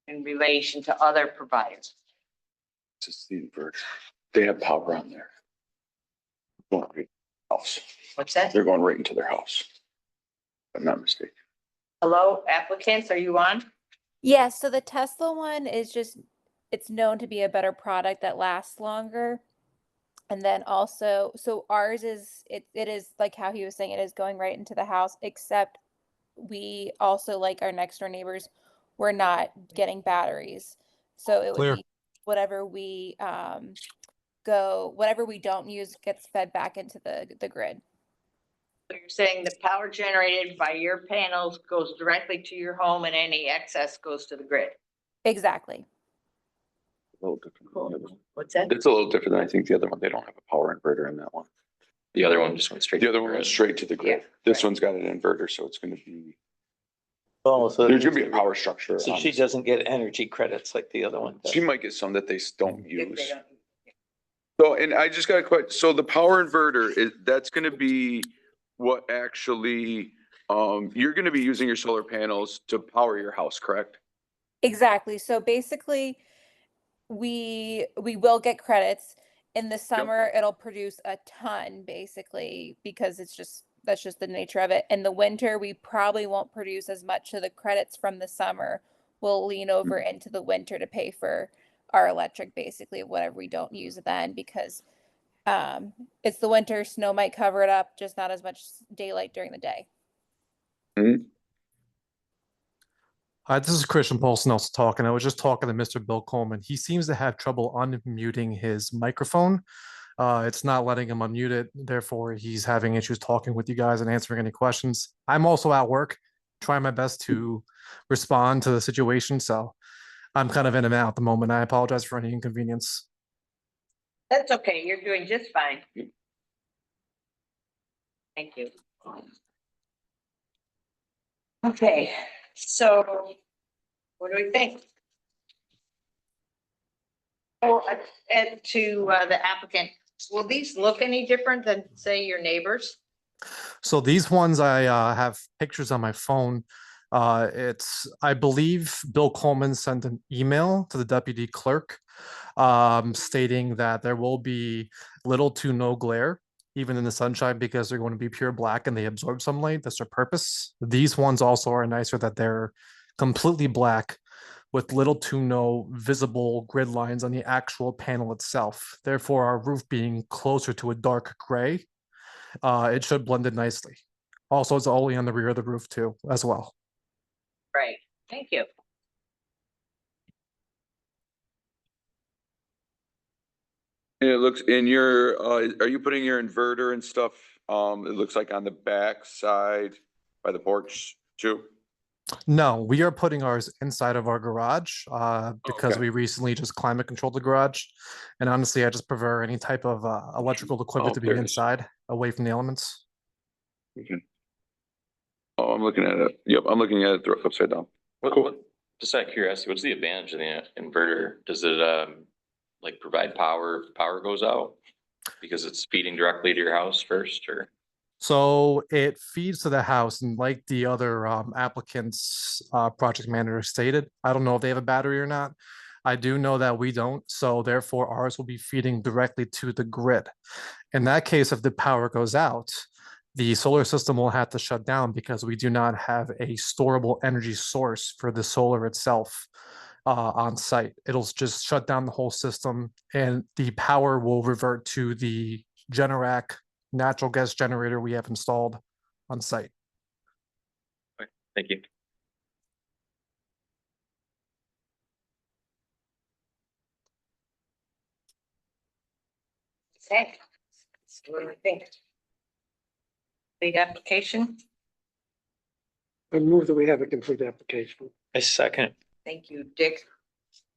in relation to other providers? Just the inverter. They have power on there. Going right to the house. What's that? They're going right into their house. If I'm not mistaken. Hello, applicants, are you on? Yeah, so the Tesla one is just, it's known to be a better product that lasts longer. And then also, so ours is, it is like how he was saying, it is going right into the house, except we also, like our next door neighbors, we're not getting batteries. So it would Clear. be whatever we whatever we don't use gets fed back into the grid. So you're saying the power generated by your panels goes directly to your home and any excess goes to the grid? Exactly. A little different than the other one. What's that? It's a little different than I think the other one. They don't have a power inverter in that one. The other one just went straight. The to other one grid. went straight to the grid. Yeah, This one's got an inverter, so it's gonna be, Oh, so there's gonna be a power structure. so on she it. doesn't get energy credits like the other one does. She might get some that they don't If they use. don't- So, and I just got a question. So the power inverter is, that's gonna be what actually, you're gonna be using your solar panels to power your house, correct? Exactly. So basically, we will get credits. In the summer, it'll produce a ton basically because it's just that's just the nature of it. In the winter, we probably won't produce as much, so the credits from the summer will lean over into the winter to pay for our electric, basically whatever we don't use then, because it's the winter, snow might cover it up, just not as much daylight during the day. Hi, this is Christian Paulson also talking. I was just talking to Mr. Bill Coleman. He seems to have trouble unmuting his microphone. It's not letting him unmute it. Therefore, he's having issues talking with you guys and answering any questions. I'm also at work, trying my best to respond to the situation. So I'm kind of in and out at the moment. I apologize for any inconvenience. That's okay, you're doing just fine. Thank you. Okay, so what do we think? Oh, and to the applicant, will these look any different than, say, your neighbors? So these ones I have pictures on my phone. I believe Bill Coleman sent an email to the deputy clerk stating that there will be little to no glare, even in the sunshine, because they're going to be pure black and they absorb sunlight. That's their purpose. These ones also are nicer that they're completely black with little to no visible grid lines on the actual panel itself. Therefore, our roof being closer to a dark gray, it should blend in nicely. Also, it's only on the rear of the roof too, as well. Right, thank you. And it looks, in your, are you putting your inverter and stuff, it looks like on the back side by the porch too? No, we are putting ours inside of our garage because Okay. we recently just climate controlled the garage. And honestly, I just prefer any type of electrical equipment to be there it is. inside, away from the elements. Okay. Oh, I'm looking at it. Yep, I'm looking at it upside down. Just out of curiosity, what's the advantage of the inverter? Does it like provide power if power goes out? Because it's feeding directly to your house first, or? So it feeds to the house, and like the other applicants, project manager stated, I don't know if they have a battery or not. I do know that we don't, so therefore ours will be feeding directly to the grid. In that case, if the power goes out, the solar system will have to shut down because we do not have a storable energy source for the solar itself on site. It'll just shut down the whole system, and the power will revert to the Generac natural gas generator we have installed on site. Thank you. Okay, so what do we think? The application, I move that we have a complete application. I second. thank you, Dick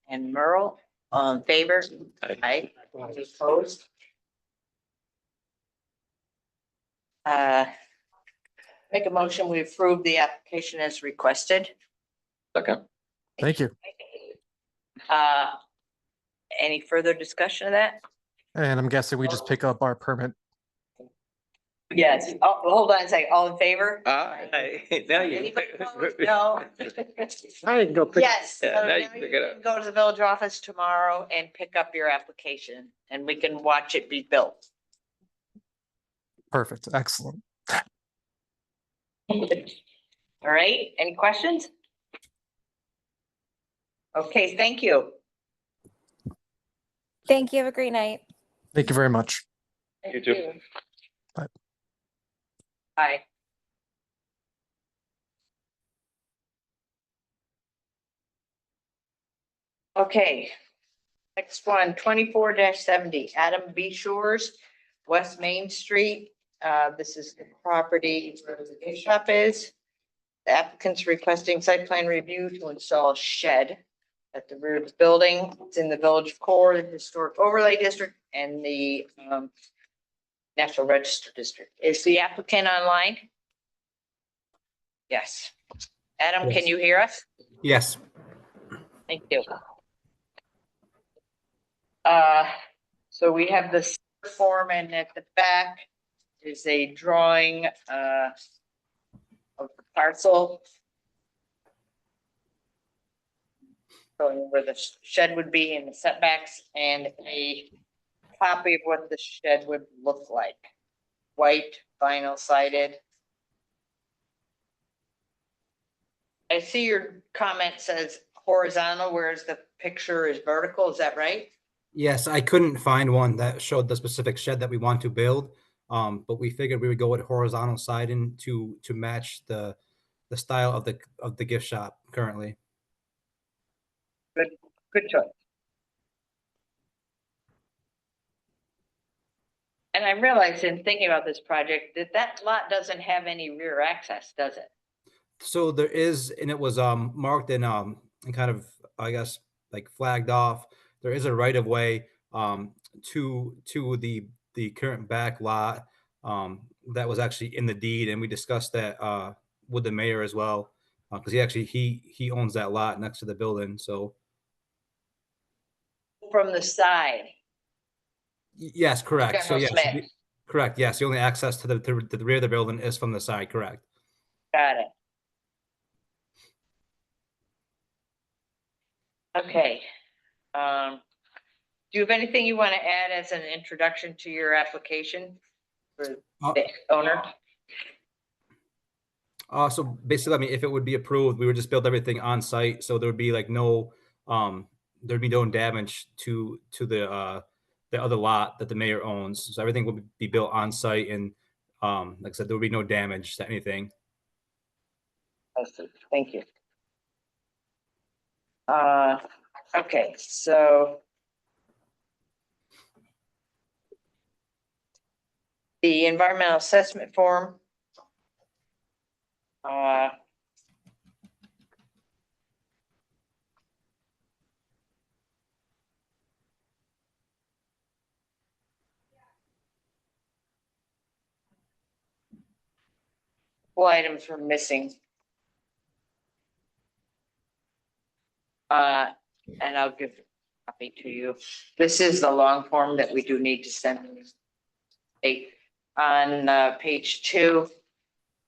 and Merle, all in favor? Aye. Aye. Any opposed? Make a motion, we approve the application as requested. Second. Thank you. Uh, any further discussion of that? And I'm guessing we just pick up our permit. Yes, oh, hold on a second, all in favor? Now you. Anybody opposed? No. I can go pick. Yes, so Yeah, now now you you can pick it can go to the village office tomorrow and pick up your application and we can watch it be built. Perfect. Excellent. All right, any questions? Okay, thank you. Thank you. Have a great night. Thank you very much. Thank You too. Bye. Bye. Okay. Next one, 24-70, Adam B. Shores, West Main Street. This is the property where the gift shop is. The applicant's requesting site plan review to install a shed at the rear of the building. It's in the village core, the historic overlay district, and the National Register District. Is the applicant online? Yes. Adam, can you hear us? Yes. Thank you. So we have this form, and at the back is a drawing of the parcel. Showing where the shed would be and the setbacks, and a copy of what the shed would look like. White, vinyl sided. I see your comment says horizontal, whereas the picture is vertical. Is that right? Yes, I couldn't find one that showed the specific shed that we want to build. But we figured we would go with horizontal siding to match the style of the gift shop currently. Good choice. And I realized in thinking about this project that that lot doesn't have any rear access, does it? So there is, and it was marked and kind of, I guess, like flagged off. There is a right of way to the current back lot that was actually in the deed, and we discussed that with the mayor as well, because he owns that lot next to the building. So From the side. yes, correct. So General yes, Smith. correct. Yes, the only access to the rear of the building is from the side. Correct. Got it. Okay. Do you have anything you want to add as an introduction to your application for the owner? So basically, I mean, if it would be approved, we would just build everything on site, so there would be like no, there'd be no damage to the other lot that the mayor owns. So everything would be built on site, and like I said, there would be no damage to anything. I see. Thank you. Okay, so the environmental assessment form. Couple items were missing. And I'll give a copy to you. This is the long form that we do need to send. On page 2,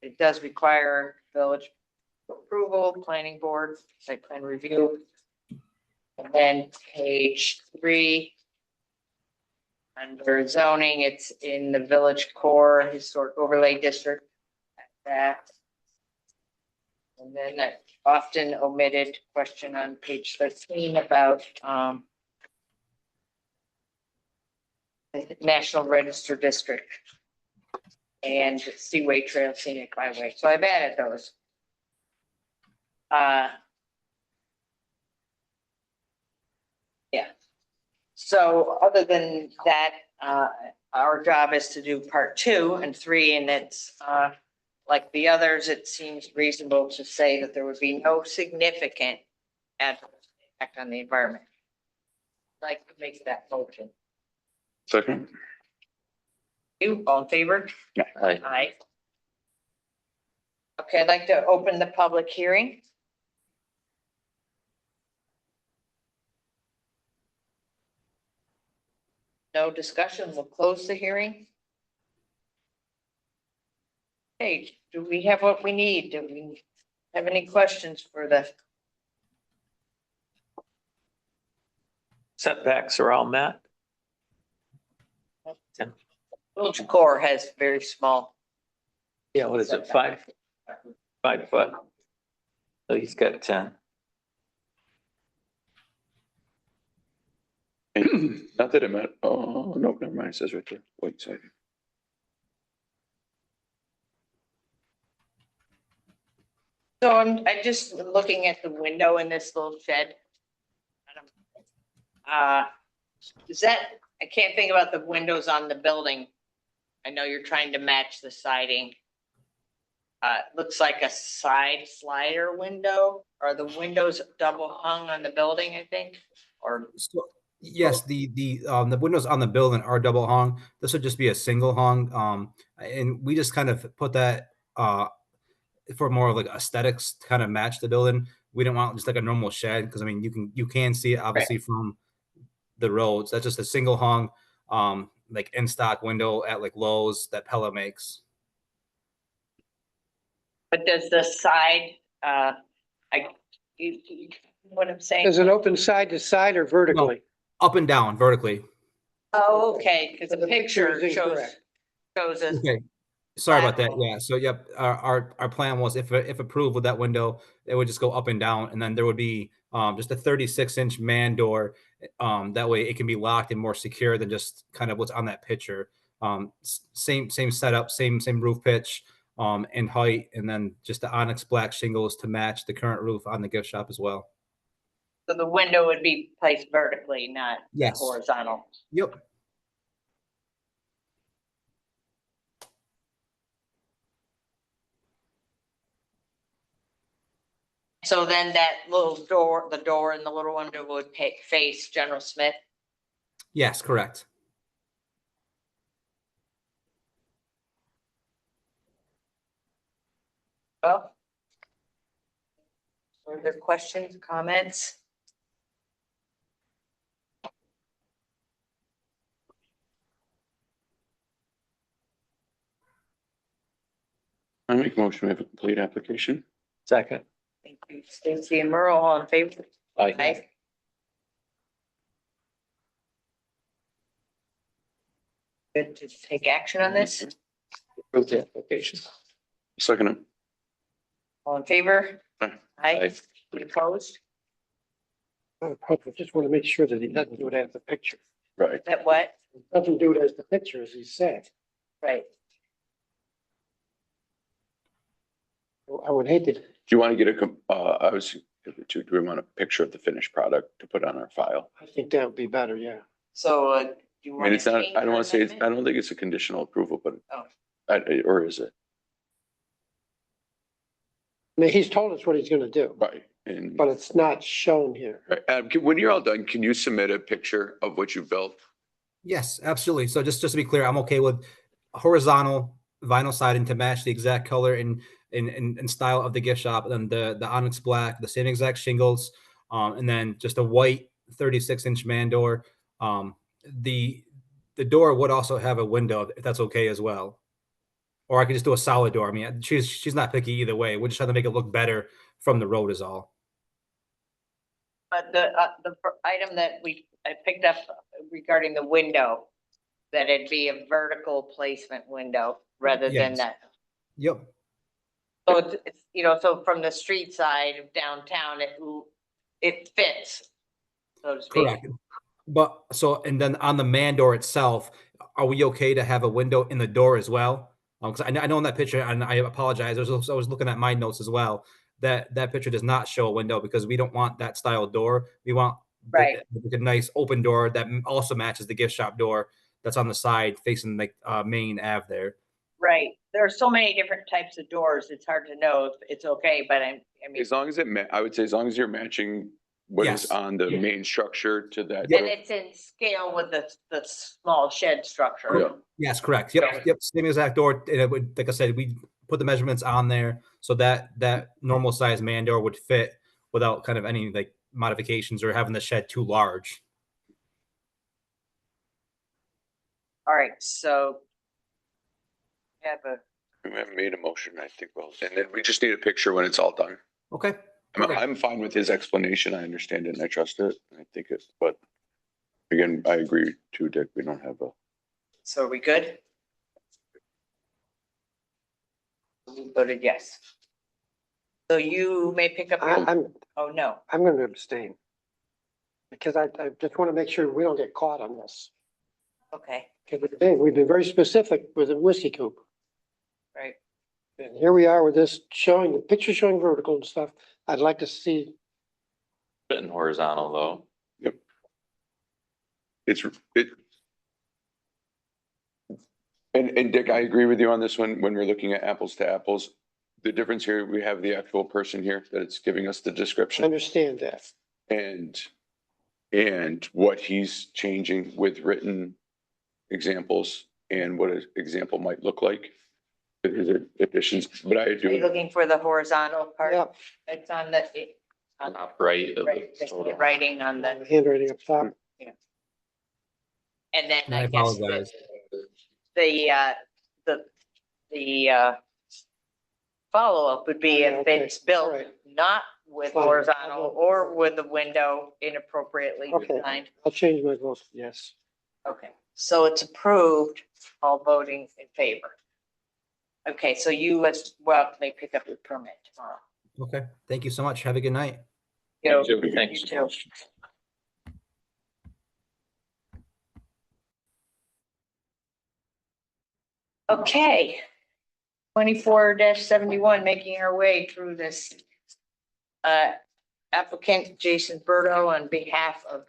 it does require village approval, planning board, site plan review. And then page 3, under zoning, it's in the village core historic overlay district. That. And then that often omitted question on page 13 about the National Register District and Seaway Trail Scenic Byway. So I've added those. Yeah. So other than that, our job is to do part 2 and 3, and it's like the others, it seems reasonable to say that there would be no significant adverse impact on the environment. I'd like to make that motion. Second. You, all in favor? Aye. Aye. Okay, I'd like to open the public hearing. No discussion, we'll close the hearing. Hey, do we have what we need? Do we have any questions for the? Setbacks are all met. Tim? Village core has very small. Yeah, what is it, 5 foot? So he's got 10. Not that it meant, oh, no, never mind, it says right there, wait a second. So I just looking at the window in this little shed. Is that, I can't think about the windows on the building. I know you're trying to match the siding. Looks like a side slider window. Are the windows double hung on the building, I think? Or, So, yes, the windows on the building are double hung. This would just be a single hung. And we just kind of put that for more of like aesthetics to kind of match the building. We don't want just like a normal shed because I mean you can see it obviously from the roads. That's just a single hung like in stock window at like Lowe's that Pella makes. but does the side, you what I'm saying? Is it open side to side or vertically? Up and down vertically. Oh, okay, because the The picture picture is shows, incorrect. shows us. Okay. Sorry about that. lateral. Yeah. So yep, our plan was if approved with that window, it would just go up and down, and then there would be just a 36-inch man door. That way it can be locked and more secure than just kind of what's on that picture. Same setup, same roof pitch, and height, and then just the onyx black shingles to match the current roof on the gift shop as well. So the window would be placed vertically, not Yes. horizontal. Yep. So then that little door, the door in the little window would face General Smith. Yes, correct. Well. Further questions, comments? I make a motion, we have a complete application. Second. Thank you, Stacy and Merle, all in favor? Aye. Good to take action on this, Approve the application. Second. all in favor? Aye. Aye. Any opposed? I just want to make sure that he doesn't do it as the picture. Right. That what? Doesn't do it as the picture, as he said. Right, I would hate to, Do you want to get do we want a picture of the finished product to put on our file? I think that would be better, yeah. so, do you I want? mean, it's not, change I don't your want to say, I amendment? don't think it's a conditional approval, but, Oh. or is it? I mean, he's told us what he's gonna do, Right. And, but it's not shown here. right. When you're all done, can you submit a picture of what you built? Yes, absolutely. So just to be clear, I'm okay with horizontal vinyl siding to match the exact color and style of the gift shop, and then the onyx black, the same exact shingles, and then just a white 36-inch man door. The door would also have a window if that's okay as well, or I could just do a solid door. I mean, she's not picky either way. We're just trying to make it look better from the road is all. But the item that I picked up regarding the window, that it'd be a vertical placement window rather than Yes. that. Yep. So it's, so from the street side of downtown, it fits, so to speak. Correct. But so, and then on the man door itself, are we okay to have a window in the door as well? Because I know in that picture, and I apologize, I was looking at my notes as well, that picture does not show a window because we don't want that style door. We want Right. the nice open door that also matches the gift shop door that's on the side facing like Main Ave there. Right, there are so many different types of doors, it's hard to know if it's okay, but I mean, As long as I would say, as long as you're matching what is Yes. on the main structure to that. and it's in scale with the small shed structure. Yeah. Yes, correct. Yep. Same exact door. And it would, like I said, we put the measurements on there so that normal size man door would fit without kind of any like modifications or having the shed too large. All right, so. We haven't made a motion, I think, well, and then we just need a picture when it's all done. Okay. I'm fine with his explanation. I understand it and I trust it. I think it's, but again, I agree too, Dick. We don't have So are we good? You voted yes. So you may pick up your, oh, no. I'm going to abstain. Because I just want to make sure we don't get caught on this. Okay, Because we've been very specific with the whiskey coop. right. And here we are with this showing, the picture showing vertical and stuff. I'd like to see, Written horizontal though. Yep. It. And Dick, I agree with you on this one, when we're looking at apples to apples. The difference here, we have the actual person here that it's giving us the I description understand that. and what he's changing with written examples and what an example might look like. With his additions, but I Are you do, looking for the horizontal part? Yeah, It's on the, on Top right of right, the photo. writing on the, handwriting up top. and then I I guess apologize. the follow-up would be if Okay, it's built all right. not with Fine. horizontal or with the window inappropriately Okay. designed. I'll change my vote, yes. Okay, so it's approved, all voting in favor. Okay, so you as well may pick up your permit tomorrow. Okay, thank you so much. Have a good night. You You too. too. Thanks. You too. Okay. 24-71, making our way through this. Applicant Jason Berto on behalf of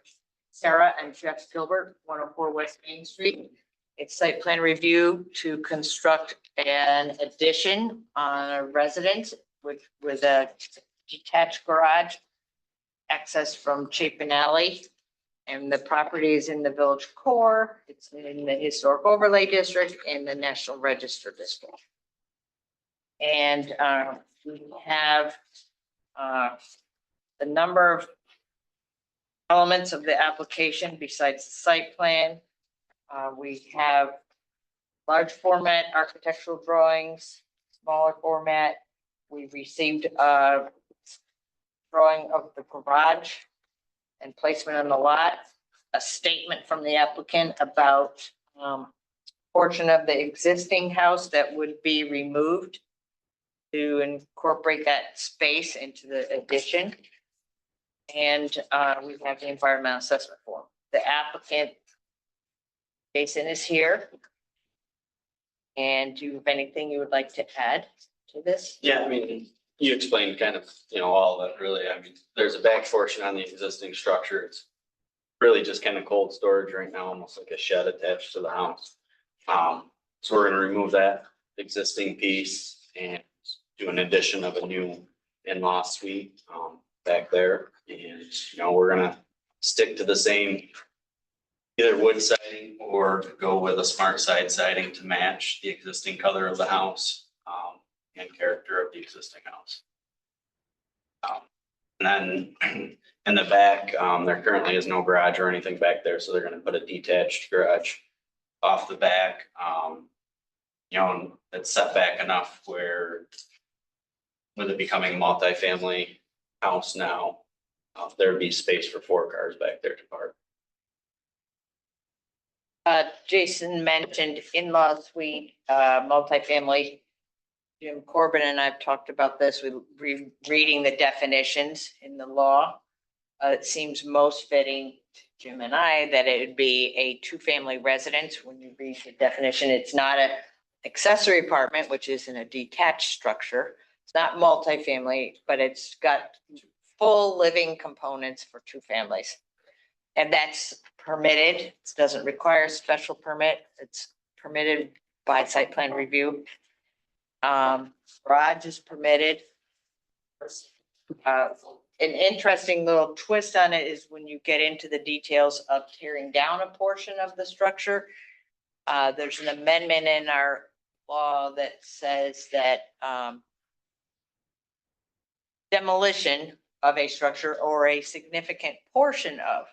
Sarah and Jeff Gilbert, 104 West Main Street. It's site plan review to construct an addition on a residence with a detached garage, access from Chapin Alley. And the property is in the village core. It's in the historic overlay district and the National Register district. And we have the number of elements of the application besides the site plan. We have large format architectural drawings, smaller format. We received a drawing of the garage and placement on the lot, a statement from the applicant about portion of the existing house that would be removed to incorporate that space into the addition. And we have the environmental assessment form. The applicant, Jason, is here. And do you have anything you would like to add to this? Yeah, I mean, you explained kind of, all of it really. I mean, there's a back portion on the existing structure. It's really just kind of cold storage right now, almost like a shed attached to the house. So we're gonna remove that existing piece and do an addition of a new in-law suite, back there. And, we're gonna stick to the same either wood siding or go with a smart side siding to match the existing color of the house, and character of the existing house. And then in the back, there currently is no garage or anything back there, so they're gonna put a detached garage off the back. And it's set back enough where with it becoming a multifamily house now, there'd be space for 4 cars back there to park. Jason mentioned in-law suite, multifamily. Jim Corbin and I've talked about this with reading the definitions in the law. It seems most fitting to Jim and I that it would be a 2-family residence. When you read the definition, it's not an accessory apartment, which is in a detached structure. It's not multifamily, but it's got full living components for 2 families. And that's permitted. It doesn't require a special permit. It's permitted by site plan review. Garage is permitted. An interesting little twist on it is when you get into the details of tearing down a portion of the structure. There's an amendment in our law that says that demolition of a structure or a significant portion of.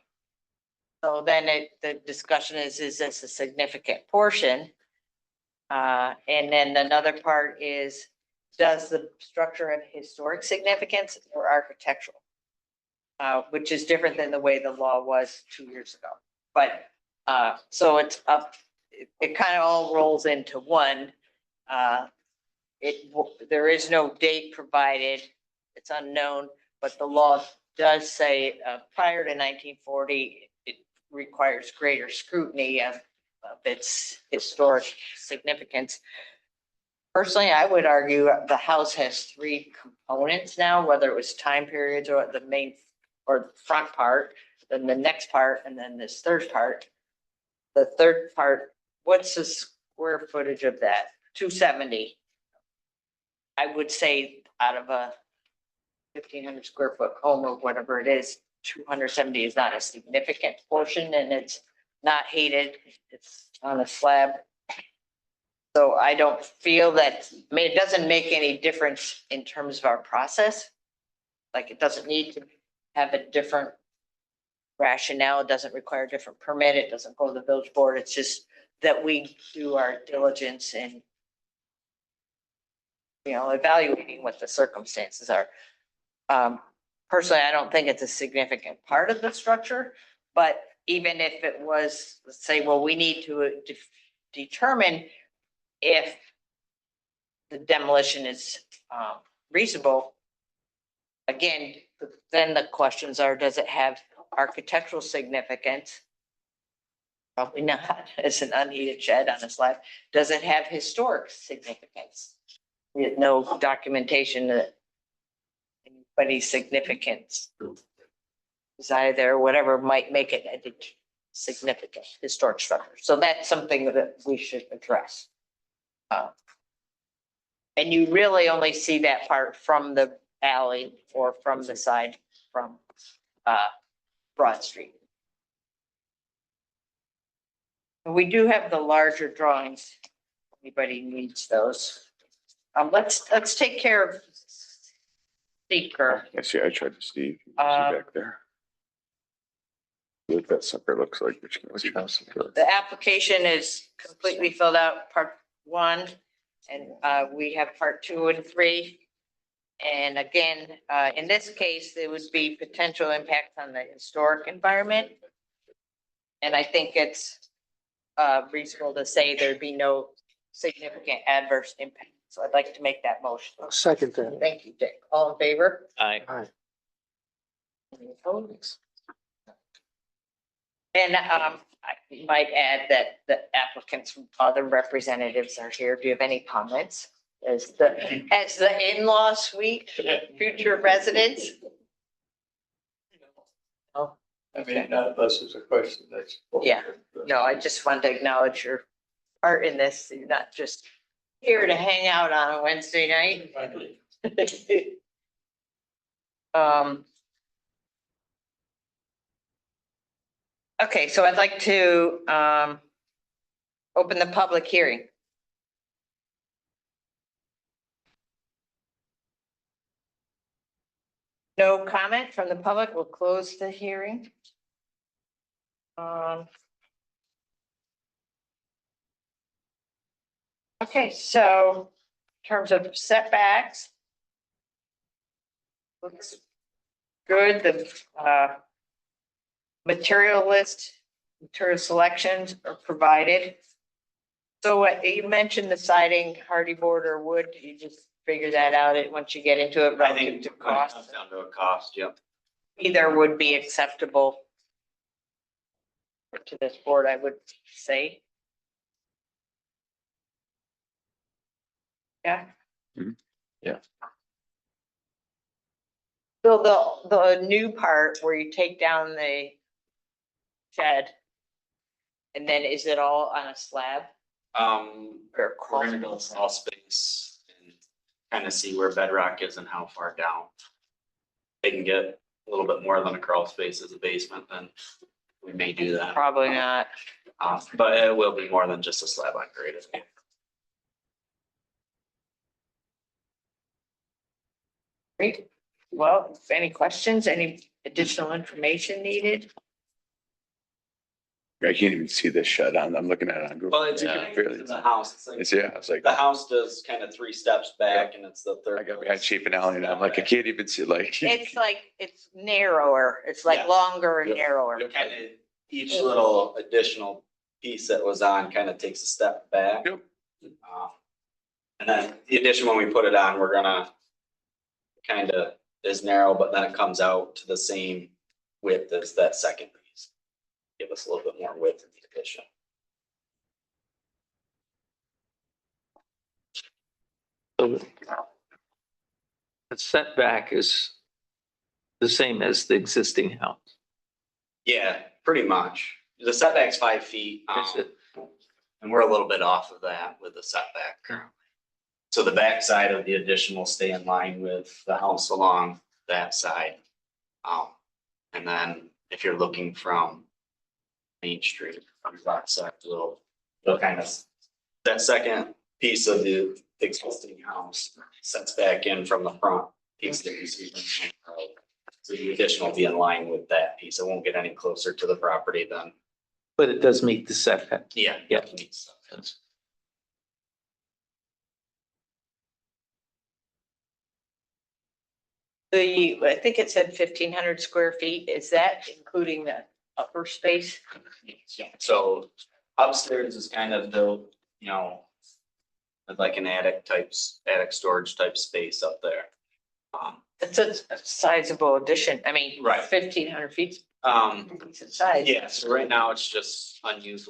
So then the discussion is this a significant portion? And then another part is, does the structure have historic significance or architectural? Which is different than the way the law was 2 years ago. But so it's up, it kind of all rolls into one. there is no date provided. It's unknown, but the law does say, prior to 1940, it requires greater scrutiny of its historic significance. Personally, I would argue the house has three components now, whether it was time periods or the main or the front part, then the next part, and then this third part. The third part, what's the square footage of that? 270. I would say out of a 1,500 square foot home or whatever it is, 270 is not a significant portion, and it's not heated. It's on a slab. So I don't feel that, I mean, it doesn't make any difference in terms of our process. Like, it doesn't need to have a different rationale. It doesn't require a different permit. It doesn't go to the village board. It's just that we do our diligence in, evaluating what the circumstances are. Personally, I don't think it's a significant part of the structure, but even if it was, let's say, well, we need to determine if the demolition is reasonable. Again, then the questions are, does it have architectural significance? Probably not. It's an unheated shed on a slab. Does it have historic significance? We have no documentation that anybody's significance reside there, whatever might make it a significant historic structure. So that's something that we should address. And you really only see that part from the alley or from the side from Broad Street. We do have the larger drawings. Anybody needs those. Let's take care of seeker. I see, I tried to Steve. You can see back there. What that sucker looks like, which house is it? The application is completely filled out, part 1, and we have part 2 and 3. And again, in this case, there would be potential impacts on the historic environment. And I think it's reasonable to say there'd be no significant adverse impact. So I'd like to make that motion. I'll second that. Thank you, Dick. All in favor? Aye. Aye. Any opposed? And I might add that the applicants, other representatives are here. Do you have any comments? As the in-law suite, future residents? Oh, I mean, none of us is a question that's. Yeah. No, I just wanted to acknowledge your part in this. You're not just here to hang out on a Wednesday night. Okay, so I'd like to open the public hearing. No comment from the public. We'll close the hearing. Okay, so in terms of setbacks, looks good. The material list, material selections are provided. So what you mentioned, the siding, hardy board or wood, you just figure that out once you get into it I relative think to it cost. comes down to a cost, yep. Either would be acceptable to this board, I would say. Yeah. Mhm. Yeah. So the new part where you take down the shed, and then is it all on a slab or We're crawl gonna go space? crawl space and kind of see where bedrock is and how far down. They can get a little bit more than a crawl space as a basement, then we may do that. Probably not. But it will be more than just a slab on grade. Great. Well, any questions, any additional information needed? I can't even see this shed on, I'm looking at it on Google. Well, it's You can barely- in the house. It's like, It's, yeah, I was like, the house does kind of 3 steps back and it's the third. I got behind Chief and Alley and I'm like, I can't even see like. It's like, it's narrower. It's like Yeah. longer and Yep. narrower. Kind of each little additional piece that was on kind of takes a step back. Yep. And then the addition, when we put it on, we're gonna kind of is narrow, but then it comes out to the same width as that second piece. Give us a little bit more width in the addition. So the setback is the same as the existing house. Yeah, pretty much. The setback's 5 feet. Is it? And we're a little bit off of that with the setback currently. So the back side of the addition will stay in line with the house along that side. And then if you're looking from Main Street, on that side, they'll kind of, that second piece of the existing house sets back in from the front piece that you see. So the addition will be in line with that piece. It won't get any closer to the property than. But it does meet the setback. Yeah. Yeah. I think it said 1,500 square feet. Is that including the upper space? So upstairs is kind of built, with like an attic storage type space up there. It's a sizable addition. I mean, Right. 1,500 feet. Decent size. Yeah, so right now it's just unused,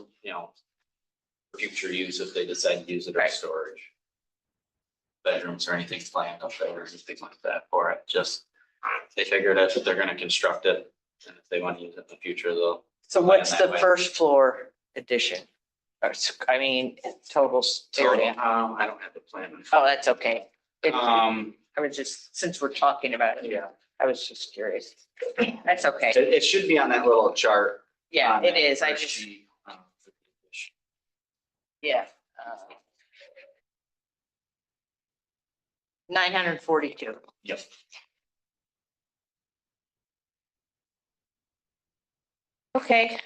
future use if they decide to use it as storage. Bedrooms or anything planned up there or anything like that for it, just they figured out that they're gonna construct it. And if they want to use it in the future, they'll. So what's plan that the way. first floor addition? Total area. I don't have the plan. Oh, that's okay. Um, I was just, since we're talking about it, yeah, I was just curious. That's okay. it should be on that little chart. Yeah, on it that is. I first just, sheet, for the addition. yeah. 942. Yep. Okay.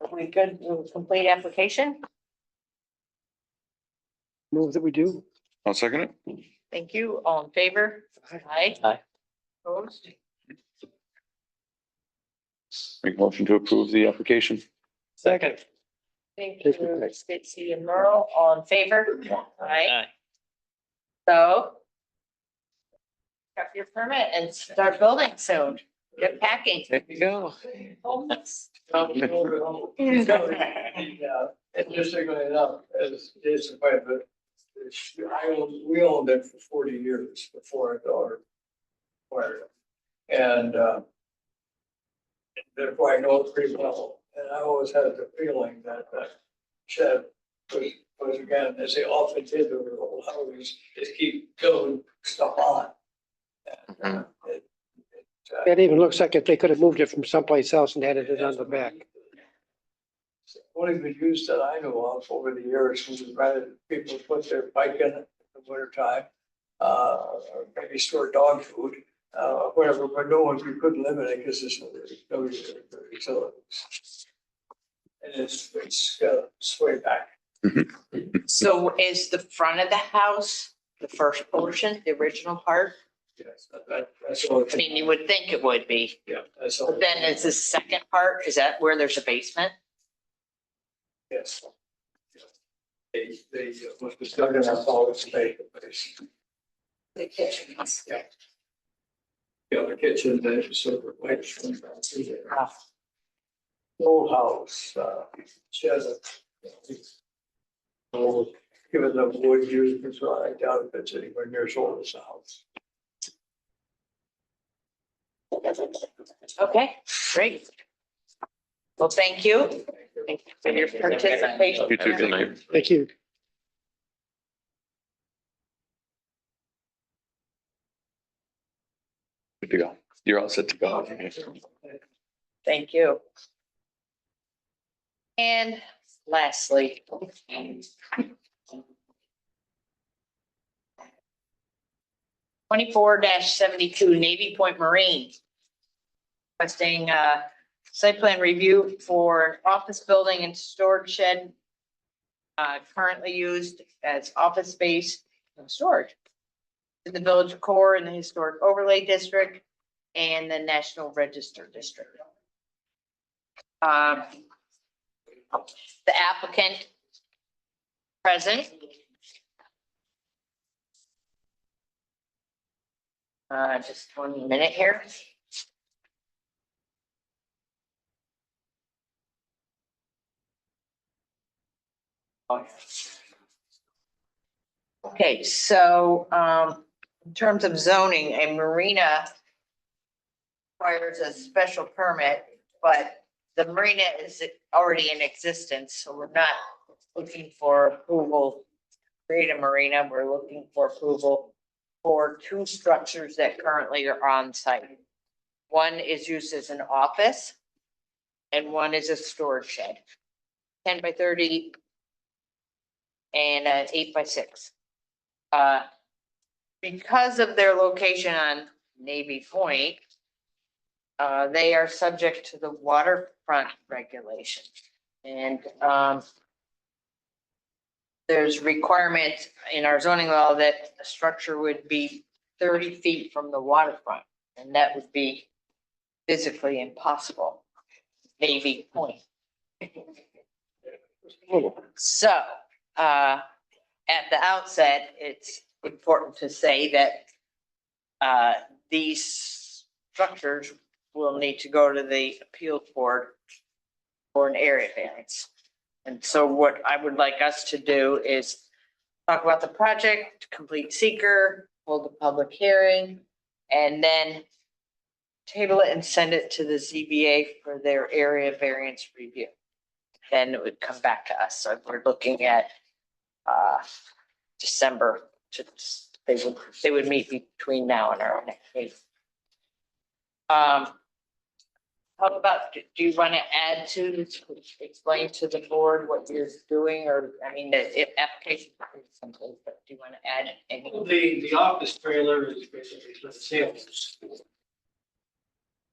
Are we good with complete application? Move that we do. I'll second it. Thank you. All in favor? Aye. Aye. Opposed? Make a motion to approve the application. Second. Thank you, Stitzy and Merle. All in favor? Aye. Aye. So. Got your permit and start building soon. Get packing. There you go. Interestingly enough, as Jason pointed, but we owned it for 40 years before our daughter acquired it. And therefore I know it pretty well. And I always had the feeling that that shed was again, as they often did with the old houses, just keep building stuff on. And, It even looks like if they could have moved it from someplace else and added it on the back. Only the use that I know of over the years was rather people put their bike in it in the winter time. Or maybe store dog food, whatever, but no one, you couldn't live in it because there's no utilities. And it's got sway back. So is the front of the house, the first portion, the original part? Yes, that's all. I mean, you would think it would be. Yeah, that's all. But then is the second part, is that where there's a basement? Yes. They was discovered in our solid state. The kitchen. Yeah. Yeah, the kitchen, the sort of white. Old house, shed. So given the wood used, so I doubt if it's anywhere near as old as the house. Okay, great. Well, thank you. Thank you for your participation. You too, thank you. Thank you. Good to go. You're all set to go. Thank you. And lastly. 24-72 Navy Point Marine. Requesting site plan review for an office building and storage shed. Currently used as office space and storage. In the village core in the historic overlay district and the National Register district. The applicant present Just 1 minute here. Okay, so, in terms of zoning, a marina requires a special permit, but the marina is already in existence, so we're not looking for approval. to Create a marina, we're looking for approval for two structures that currently are on site. One is used as an office and one is a storage shed. 10 by 30 and an 8 by 6. Because of their location on Navy Point, they are subject to the waterfront regulation. And there's requirement in our zoning law that the structure would be 30 feet from the waterfront, and that would be physically impossible. Navy Point. So, at the outset, it's important to say that these structures will need to go to the appeals board for an area variance. And so what I would like us to do is talk about the project, complete seeker, hold a public hearing, and then table it and send it to the ZBA for their area variance review. Then it would come back to us. So we're looking at December to, they would meet between now and our next meeting. How about, do you want to add to, explain to the board what you're doing, or, I mean, the application, someplace, but do you want to add any? The office trailer is basically for the sales.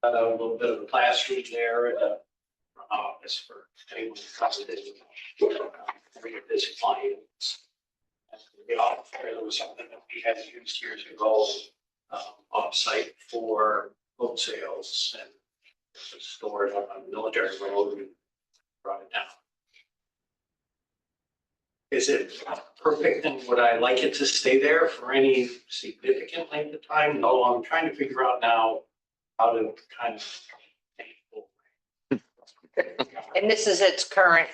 A little bit of a classroom there and a office for anyone who comes to this clients. The office trailer was something that we had used years ago, off-site for boat sales and stored on a military road and brought it down. Is it perfect and would I like it to stay there for any significant length of time? No, I'm trying to figure out now how to kind of. And this is its current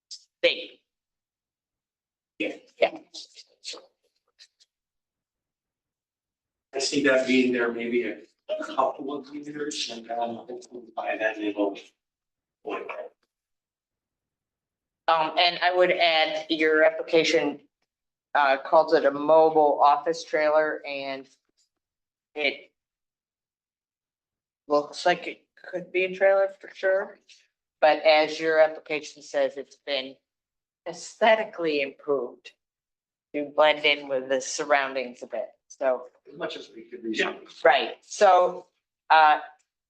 state. Yeah. Yeah. I see that being there maybe a couple of years and by then it'll. And I would add, your application calls it a mobile office trailer, and it looks like it could be a trailer for sure. But as your application says, it's been aesthetically improved to blend in with the surroundings a bit. So, As much as we could reasonably. right, so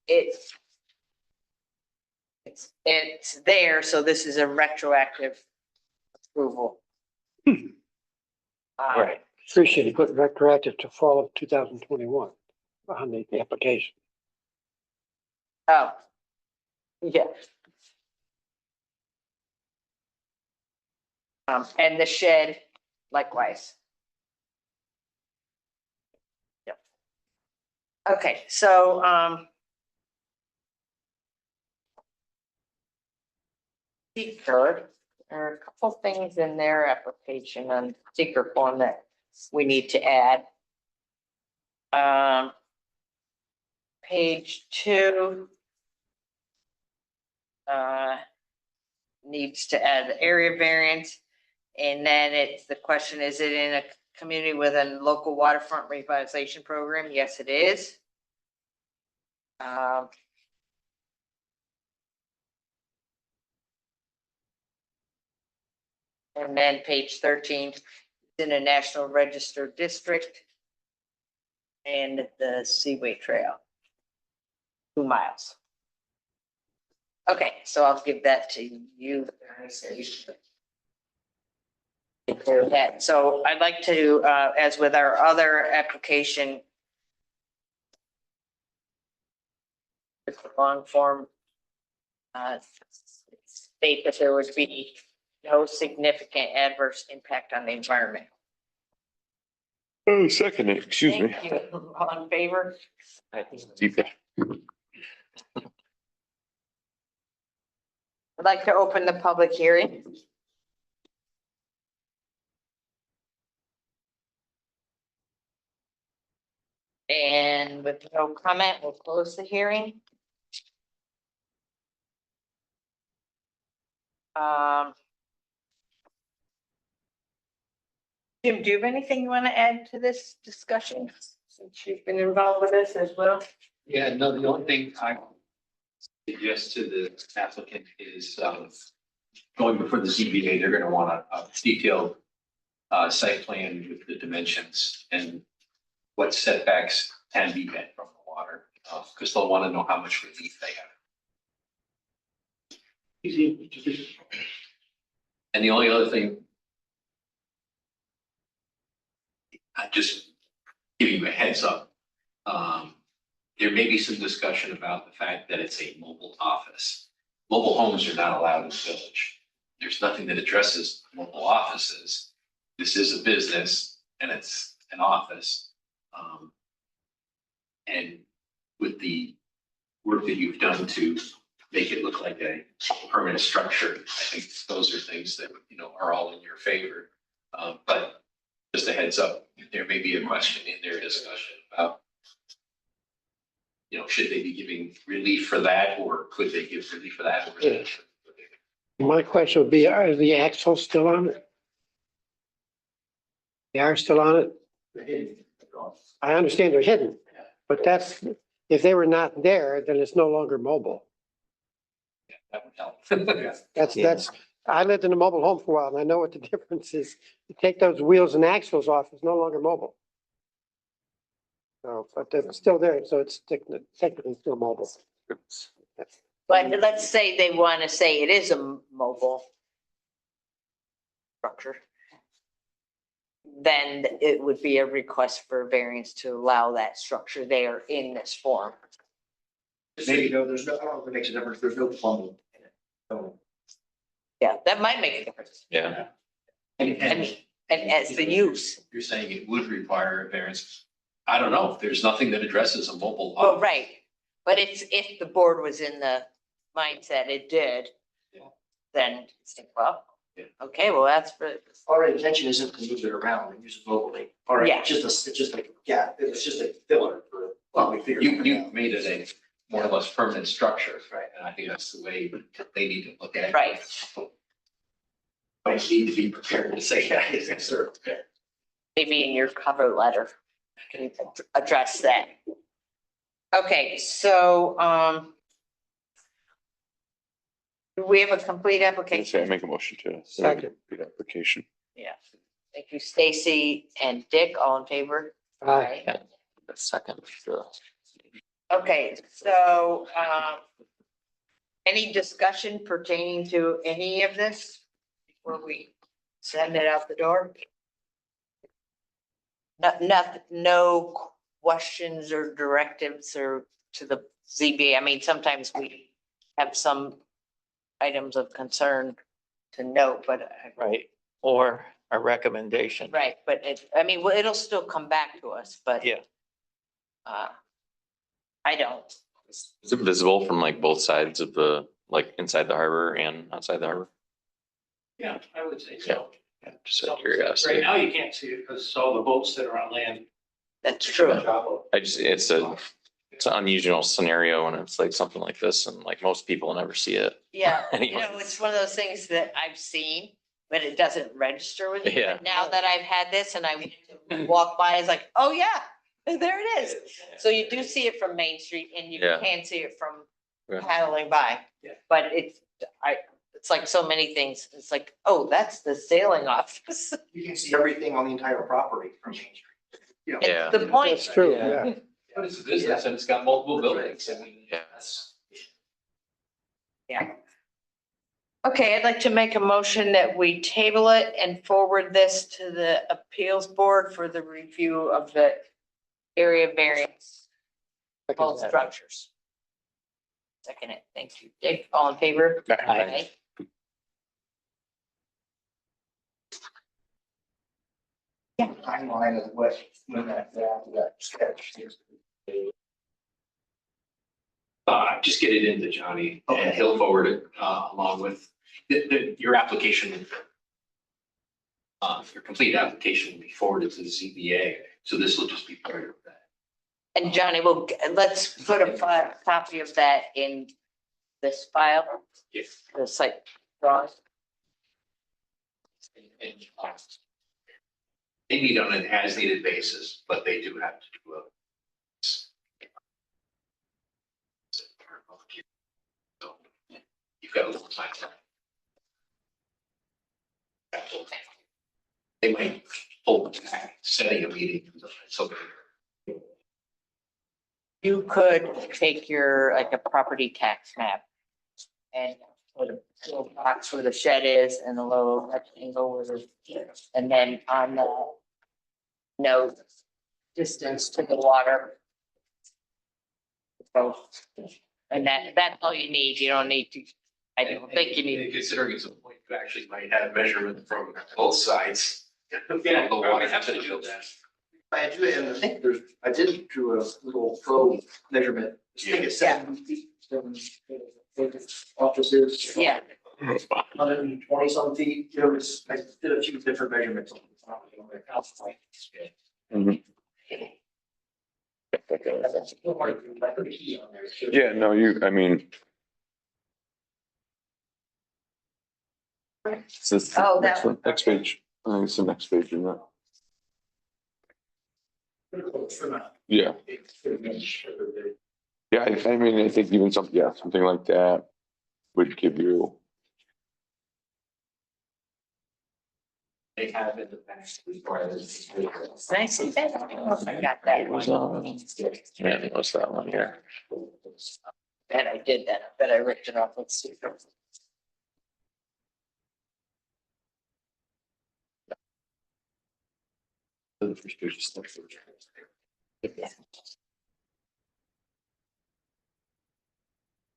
it's there, so this is a retroactive approval. Right. Appreciate you put retroactive to fall of 2021 on the application. Oh, yeah. And the shed likewise. Yep. Okay, so, seeker, there are a couple things in their application on seeker form that we need to add. Page 2. Needs to add the area variance. And then it's, the question, is it in a community with a local waterfront revitalization program? Yes, it is. And then page 13, it's in a national registered district. And the Seaway Trail, 2 miles. Okay, so I'll give that to you. Take care of that. So I'd like to, as with our other application, with the long form, state that there would be no significant adverse impact on the environment. Oh, second it, excuse me. Thank you. All in favor? Deeper. I'd like to open the public hearing. And with no comment, we'll close the hearing. Jim, do you have anything you want to add to this discussion, since you've been involved with this as well? Yeah, no, the only thing I suggest to the applicant is, going before the ZBA, they're gonna want a detailed site plan with the dimensions and what setbacks can be met from the water, because they'll want to know how much relief they have. And the only other thing, I just giving you a heads up. There may be some discussion about the fact that it's a mobile office. Mobile homes are not allowed in the village. There's nothing that addresses mobile offices. This is a business and it's an office. And with the work that you've done to make it look like a permanent structure, I think those are things that, you know, are all in your favor. But just a heads up, there may be a question in their discussion about, you know, should they be giving relief for that, or could they give relief for that? My question would be, are the axles still on it? They are still on it? I understand they're hidden, but that's, if they were not there, then it's no longer mobile. That would help. That's, I lived in a mobile home for a while and I know what the difference is. You take those wheels and axles off, it's no longer mobile. So, but they're still there, so it's technically still mobile. But let's say they want to say it is a mobile structure. Then it would be a request for variance to allow that structure there in this form. Maybe no, there's no, I don't know if it makes a difference, there's no plumbing in it. So, Yeah, that might make a difference. Yeah. And as the use. You're saying it would require a variance. I don't know, if there's nothing that addresses a mobile. Well, right, but it's, if the board was in the mindset it did, then it's like, well, okay, well, that's for. our intention isn't to move it around and use it locally. All right, Yeah. it's just like, yeah, it's just a filler for, well, we figured. You made it a more or less permanent structure, right? And I think that's the way they need to look at it. Right. I need to be prepared to say, yes, sir. Maybe in your cover letter, can you address that? Okay, so, do we have a complete Okay, application? I make a motion to. Second. Complete application. Yeah. Thank you, Stacy and Dick, all in favor? Aye. The second, sure. Okay, so, any discussion pertaining to any of this before we send it out the door? No questions or directives or to the ZBA. I mean, sometimes we have some items of concern to note, but. Right, or a recommendation. Right, but it, I mean, well, it'll still come back to us, but. Yeah. I don't. Is it visible from like both sides of the, like inside the harbor and outside the harbor? Yeah, I would say so. Yeah, just out of curiosity. Right now you can't see it because all the boats that are on land. That's true. It's an unusual scenario when it's like something like this and like most people never see it. Yeah, Anyway. it's one of those things that I've seen, but it doesn't register with me. Yeah. But now that I've had this and I walk by, it's like, oh yeah, there it is. So you do see it from Main Street and you Yeah. can see it from Yeah. paddling by. Yeah. But it's like so many things. It's like, oh, that's the sailing office. You can see everything on the entire property from Main Street. You know, Yeah. It's the point. That's true, yeah. But it's a business and it's got multiple buildings. I mean, Yeah. that's. Yeah. Okay, I'd like to make a motion that we table it and forward this to the appeals board for the review of the area variance. All structures. Second it, thank you. Dick, all in favor? Aye. timeline of what, when that sketch is. Just get it into Johnny and he'll forward it, along with your application. Your complete application will be forwarded to the ZBA, so this will just be part of that. And Johnny, let's put a copy of that in this file, Yes. the site drawings. And, they meet on an as needed basis, but they do have to do a. So you've got a little time. They might hold back setting a meeting. So You could take your, like a property tax map and put a little box where the shed is and a little rectangle where the, and then on the note, distance to the water. So, and that's all you need. You don't need to, I don't think you need. Considering it's a point, you actually might have measurement from both sides. Yeah, The water have to to do that. I do it, and I think I did do a little probe measurement. I think it's 7 feet from offices. Yeah. 120 some feet, there was, I did a few different measurements. Yeah, no, I mean. It's this- Oh, next that one, next page. I think it's the next page, isn't it? Yeah. Yeah, I mean, I think even something, yeah, something like that would give you. They have in the past before. Nice. I got that one. Yeah, what's that one here? Bet I did that. I bet I ripped it off. Let's see. The first page is stuff.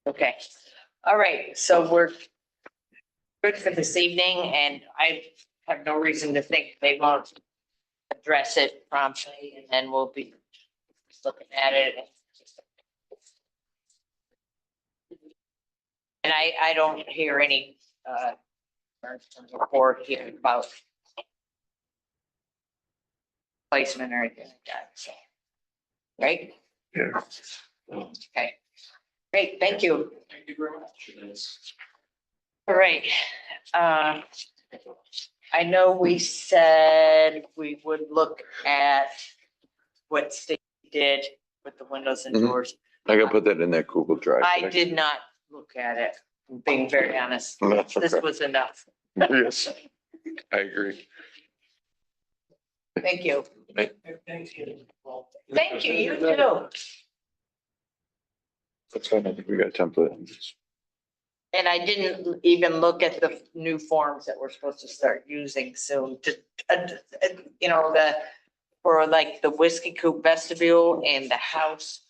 Okay, all right, so we're good for this evening, and I have no reason to think they won't address it promptly, and then we'll be looking at it. And I don't hear any report here about placement or anything like that, so. Right? Yeah. Okay, great, thank you. Thank you very much. All right. I know we said we would look at what state did with the windows and Mhm. doors. I gotta put that in that Google Drive. I did not look at it, being very honest. That's This okay. was enough. Yes, I agree. Thank you. Thank you. Thank you, you too. That's fine, I think we got a template. And I didn't even look at the new forms that we're supposed to start using soon to, you know, for like the Whiskey Coop vestibule and the house.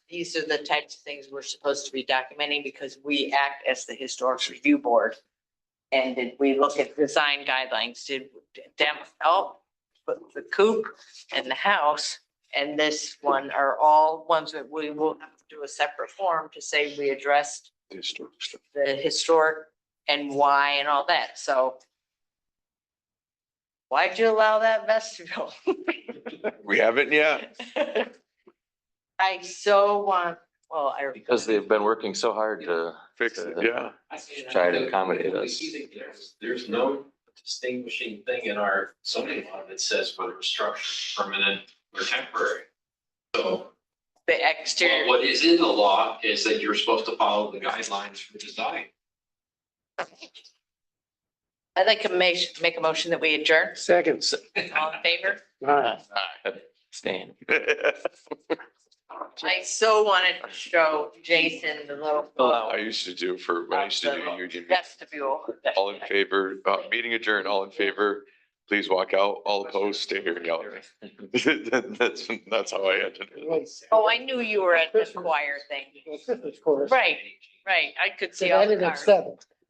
These are the types of things we're supposed to be documenting because we act as the Historic Review Board. And did we look at design guidelines? But the coop and the house and this one are all ones that we will have to do a separate form to say we addressed The historic stuff. the historic and why and all that, so. Why'd you allow that vestibule? We haven't yet. I so want, well, Because they've been working so hard to Fix it, yeah. try to accommodate us. There's no distinguishing thing in our zoning law that says whether a structure is permanent or temporary. So the exterior, what is in the law is that you're supposed to follow the guidelines for design. I'd like to make a motion that we adjourn, Seconds. all in favor? Stan. I so wanted to show Jason the little I used to do when I used to do union. vestibule. All in favor, meeting adjourned, all in favor, please walk out, all opposed, stay here and yell. That's how I had to do it. Oh, I knew you were at the choir thing. Christmas chorus. Right, right, I could see It all the ended at cars. 7.